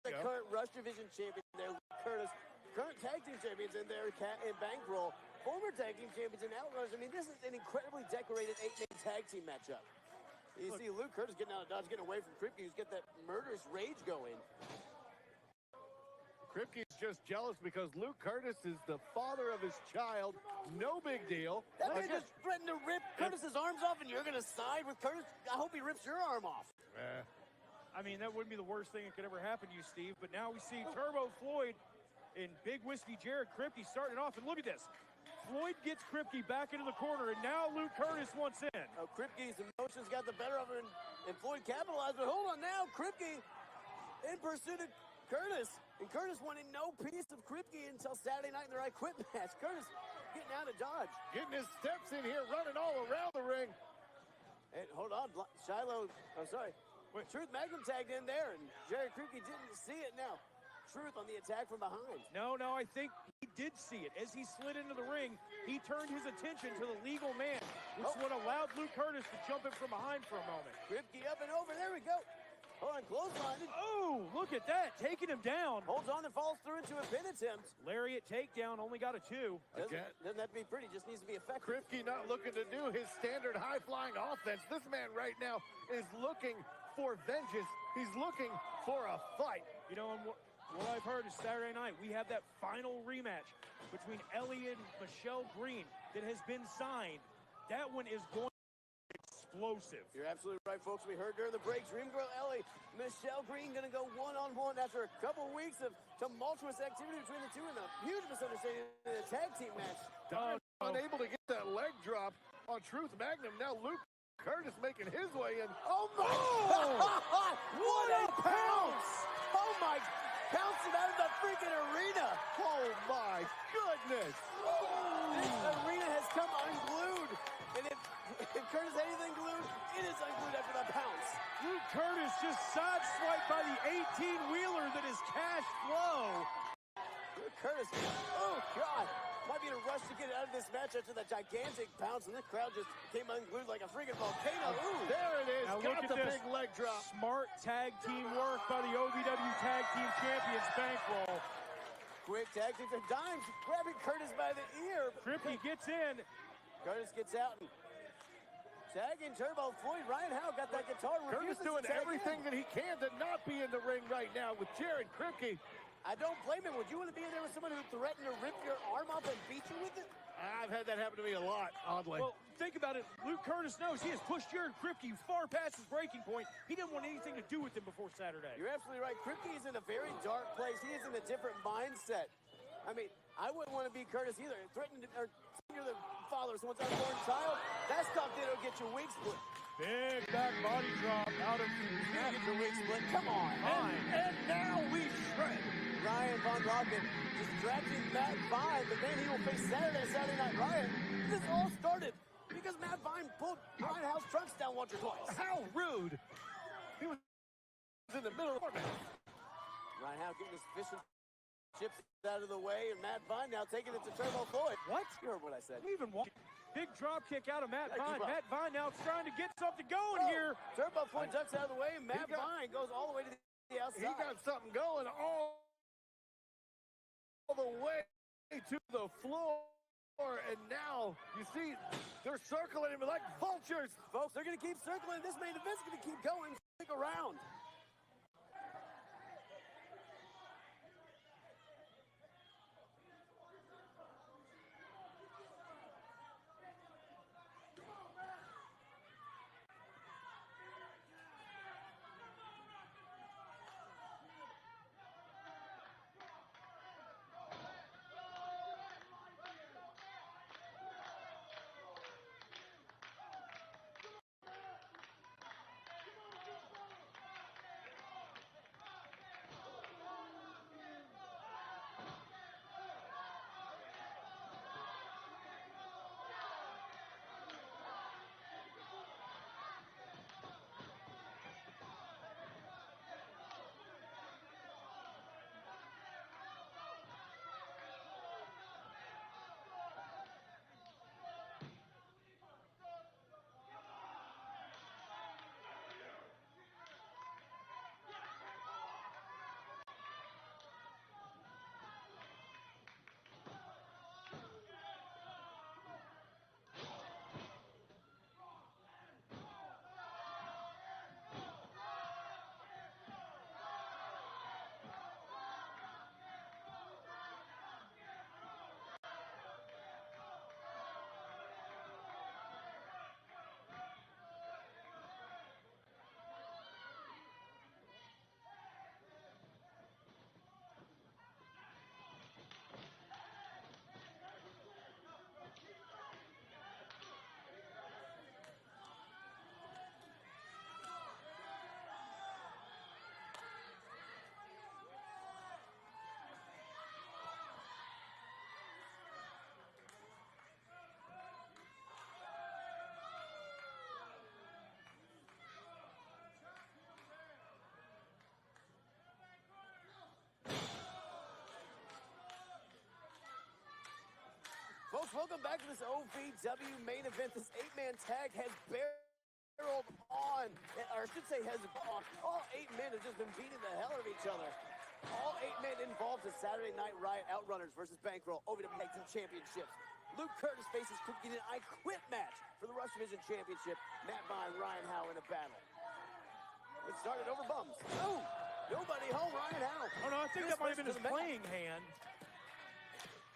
The current Rush Division champion there, Curtis. Current tag team champions in there, Cat and Bankroll. Former tag team champions in Outrunners. I mean, this is an incredibly decorated 8-man tag team matchup. You see Luke Curtis getting out of dodge, getting away from Kripke, who's got that murderous rage going. Kripke's just jealous because Luke Curtis is the father of his child. No big deal. That man just threatened to rip Curtis's arms off, and you're going to side with Curtis? I hope he rips your arm off. I mean, that wouldn't be the worst thing that could ever happen to you, Steve. But now we see Turbo Floyd and Big Whiskey Jared Kripke starting off. And look at this. Floyd gets Kripke back into the corner, and now Luke Curtis wants in. Oh, Kripke's emotions got the better of him, and Floyd capitalized. But hold on now, Kripke in pursuit of Curtis. And Curtis wanted no piece of Kripke until Saturday night in their I Quit match. Curtis getting out of dodge. Getting his steps in here, running all around the ring. And hold on, Shiloh, Truth Magnum tagged in there, and Jared Kripke didn't see it now. Truth on the attack from behind. No, I think he did see it. As he slid into the ring, he turned his attention to the legal man, which is what allowed Luke Curtis to jump in from behind for a moment. Kripke up and over, there we go. Hold on, clothesline. Oh, look at that, taking him down. Holds on and falls through into a pin attempt. Lariat takedown, only got a 2. Doesn't have to be pretty, just needs to be effective. Kripke not looking to do his standard high-flying offense. This man right now is looking for vengeance. He's looking for a fight. You know, and what I've heard is Saturday night, we have that final rematch between Ellie and Michelle Green that has been signed. That one is going to be explosive. You're absolutely right, folks. We heard during the break, Dream Girl Ellie, Michelle Green going to go one-on-one after a couple weeks of tumultuous activity between the two and a huge misunderstanding in a tag team match. Unable to get that leg drop on Truth Magnum. Now Luke Curtis making his way in. Oh my God! What a pounce! Oh my, pouncing out of the freaking arena! Oh my goodness! This arena has come unglued, and if Curtis had anything glued, it is unglued after that pounce. Luke Curtis just sideswiped by the 18-wheeler that is Cash Flow. Luke Curtis, oh God! Might be in a rush to get out of this match after that gigantic pounce, and the crowd just came unglued like a freaking volcano. Ooh, there it is. Now Got look at the this. big leg drop. Smart tag team work by the OVW Tag Team Champions, Bankroll. Quick tag team for Dimes, grabbing Curtis by the ear. Kripke gets in. Curtis gets out and tagging Turbo Floyd. Ryan Howe got that guitar. Curtis doing everything that he can to not be in the ring right now with Jared Kripke. I don't blame him. Would you want to be in there with someone who threatened to rip your arm off and beat you with it? I've had that happen to me a lot, oddly. Well, think about it. Luke Curtis knows he has pushed Jared Kripke far past his breaking point. He didn't want anything to do with him before Saturday. You're absolutely right. Kripke is in a very dark place. He is in a different mindset. I mean, I wouldn't want to be Curtis either. Threatening to, or you're the father of someone's unborn child. That stuff that'll get your wig split. Big back body drop out of Get your wig split. Come on. And now we shred. Ryan Von Rocket distracting Matt Vine, but then he will face Saturday Night Ryan. This all started because Matt Vine pulled Ryan Howell's trunks down once or twice. How rude. He was in the middle of it. Ryan Howell getting his fish and chips out of the way, and Matt Vine now taking it to Turbo Floyd. What? You heard what I said. Even big drop kick out of Matt Vine. Matt Vine now trying to get something going here. Turbo Floyd ducks out of the way, and Matt Vine goes all the way to the outside. He got something going all the way to the floor. And now, you see, they're circling him like vultures. Folks, they're going to keep circling. This main event's going to keep going. Stick around. Folks, welcome back to this OVW main event. This 8-man tag has barreled on, or I should say has gone. All 8 men have just been beating the hell out of each other. All 8 men involved in Saturday Night Riot Outrunners versus Bankroll OVW Tag Team Championships. Luke Curtis faces Cookie in an I Quit match for the Rush Division Championship. Matt Vine, Ryan Howe in a battle. It started over bums. Oh, nobody home, Ryan Howe. Oh no, I think that might have been his playing hand.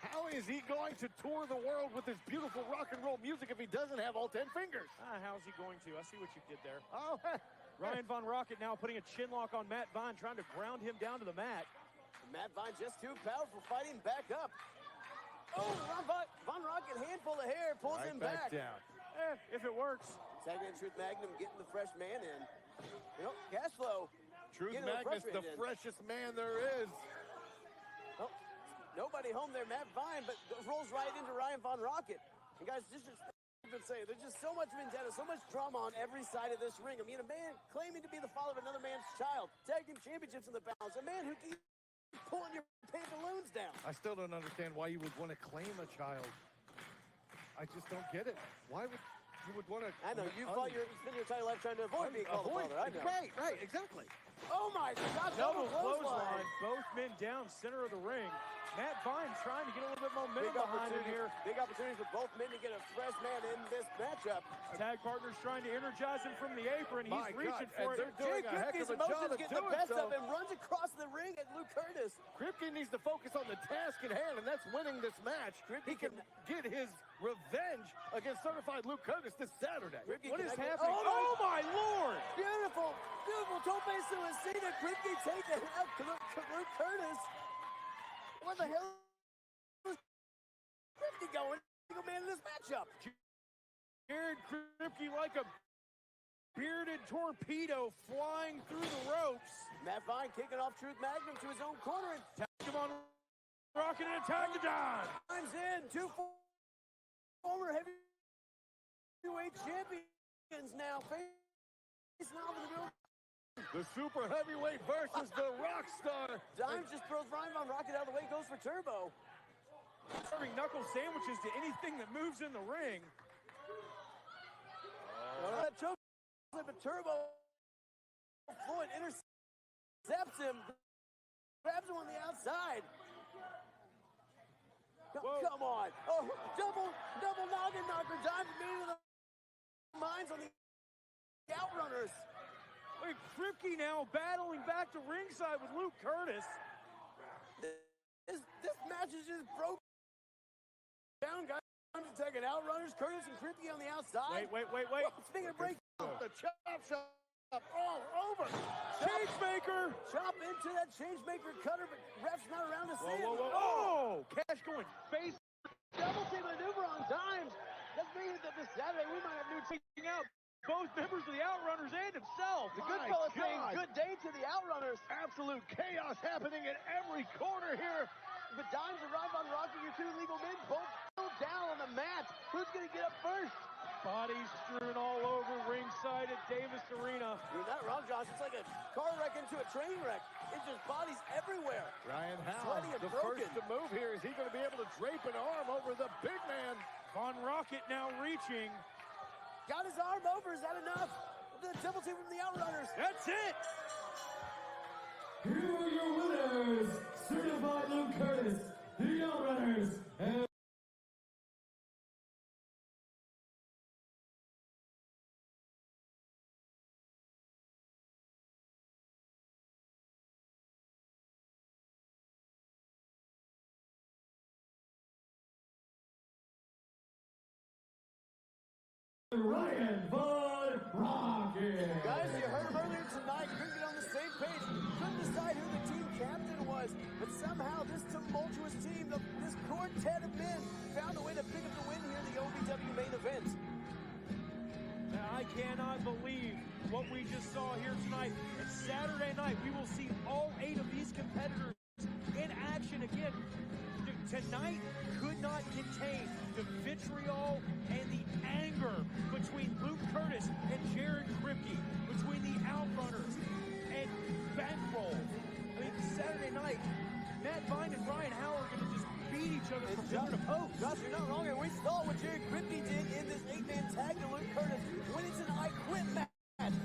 How is he going to tour the world with his beautiful rock and roll music if he doesn't have all 10 fingers? How's he going to? I see what you did there. Oh, Ryan Von Rocket now putting a chin lock on Matt Vine, trying to ground him down to the mat. Matt Vine just too powerful, fighting back up. Oh, Von Rocket, handful of hair, pulls him back. Down. If it works. Tagging in Truth Magnum, getting the fresh man in. You know, cash flow. Truth Magnus, the freshest man there is. Oh, nobody home there, Matt Vine, but rolls right into Ryan Von Rocket. And guys, just been saying, there's just so much vendetta, so much drama on every side of this ring. I mean, a man claiming to be the father of another man's child, tag team championships in the balance, a man who keeps pulling your pantaloons down. I still don't understand why you would want to claim a child. I just don't get it. Why would you would want to? I know you spend your entire life trying to avoid being called a father. I know. Right, exactly. Oh my God! Double clothesline. Both men down, center of the ring. Matt Vine trying to get a little bit momentum behind him here. Big opportunity for both men to get a fresh man in this matchup. Tag partner's trying to energize him from the apron. He's reaching for it. They're doing a heck of a job of getting the best of him, runs across the ring at Luke Curtis. Kripke needs to focus on the task at hand, and that's winning this match. He can get his revenge against certified Luke Curtis this Saturday. What is happening? Oh my Lord! Beautiful, beautiful tope suicida. Kripke taking out Luke Curtis. What the hell Kripke going. Single man in this matchup. Jared Kripke like a bearded torpedo flying through the ropes. Matt Vine kicking off Truth Magnum to his own corner. And tag him on Rocket and attack the Don. Times in. Two former heavyweight champions now facing off in the middle. The super heavyweight versus the rock star. Dimes just throws Ryan Von Rocket out of the way, goes for Turbo. Serving knuckle sandwiches to anything that moves in the ring. That choke, but Turbo Floyd intercepts him, grabs him on the outside. Come on. Oh, double noggin knocker. Dimes meeting the minds on the Outrunners. Wait, Kripke now battling back to ringside with Luke Curtis. This match is just broken down, guys. I'm just taking Outrunners, Curtis and Kripke on the outside. Wait. Speaking of break, the chop shop all over. Changemaker. Chop into that Changemaker cutter, but ref's not around to see it. Oh, Cash going face. Double team maneuver on Dimes. That's meaning that this Saturday we might have new taking out both members of the Outrunners and himself. The good fella saying good day to the Outrunners. Absolute chaos happening in every corner here. But Dimes arrive on Rocky, your two legal men, both down on the mat. Who's going to get up first? Bodies strewn all over ringside at Davis Arena. You're not wrong, Josh. It's like a car wreck into a train wreck. It's just bodies everywhere. Ryan Howe, the first to move here. Is he going to be able to drape an arm over the big man? Von Rocket now reaching. Got his arm over. Is that enough? The double team from the Outrunners. That's it. Here are your winners, Certified Luke Curtis, the Outrunners, and Ryan Von Rocket. Guys, you heard him earlier tonight. Couldn't get on the same page. Couldn't decide who the team captain was. But somehow this tumultuous team, this quartet of men, found a way to pick up the win here in the OVW main event. I cannot believe what we just saw here tonight. It's Saturday night. We will see all 8 of these competitors in action again. Tonight could not contain the vitriol and the anger between Luke Curtis and Jared Kripke, between the Outrunners and Bankroll. I mean, Saturday night, Matt Vine and Ryan Howe are going to just beat each other from pillar to post. Josh, you're not wrong. And we saw what Jared Kripke did in this 8-man tag to Luke Curtis when it's an I Quit match.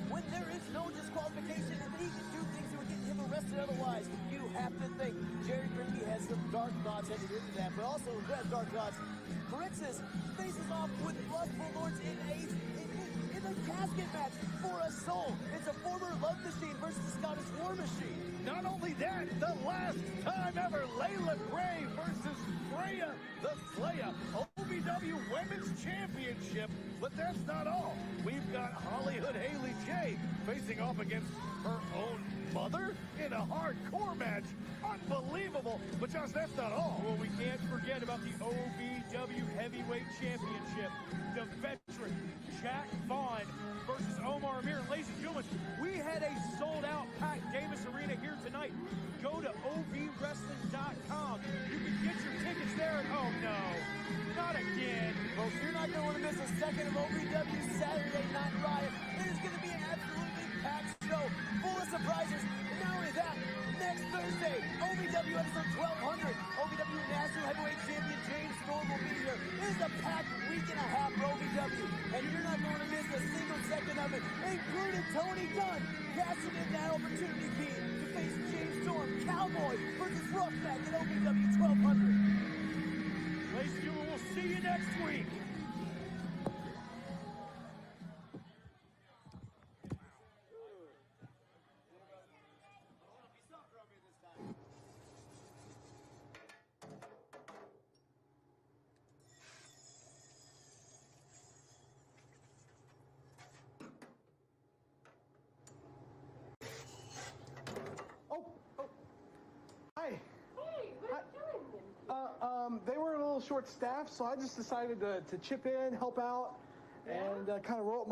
When there is no disqualification and he can do things that would get him arrested otherwise. You have to think Jared Kripke has some dark thoughts headed into that, but also who has dark thoughts. Crixus faces off with Lustful Lords in a casket match for a soul. It's a former Love Machine versus the Scottish War Machine. Not only that, the last time ever, Layla Gray versus Freya the Slayer. OVW Women's Championship, but that's not all. We've got Hollywood Haley J facing off against her own mother in a hardcore match. Unbelievable. But Josh, that's not all. Well, we can't forget about the OVW Heavyweight Championship. The veteran Jack Vaughn versus Omar Amir. Ladies and gentlemen, we had a sold-out packed Davis Arena here tonight. Go to ovwrestling.com. You can get your tickets there. Oh, no. Not again. Folks, you're not going to want to miss a second of OVW Saturday Night Riot. It is going to be an absolutely packed show, full of surprises. And not only that, next Thursday, OVW episode 1200, OVW National Heavyweight Champion James Storm will be here. It is a packed week and a half for OVW, and you're not going to miss a single second of it, including Tony Gunn cashing in that opportunity fee to face James Storm, Cowboy versus Roughneck at OVW 1200. Ladies and gentlemen, we'll see you next week. Hi. Hey, what are you doing? They were a little short staffed, so I just decided to chip in, help out, and kind of roll up my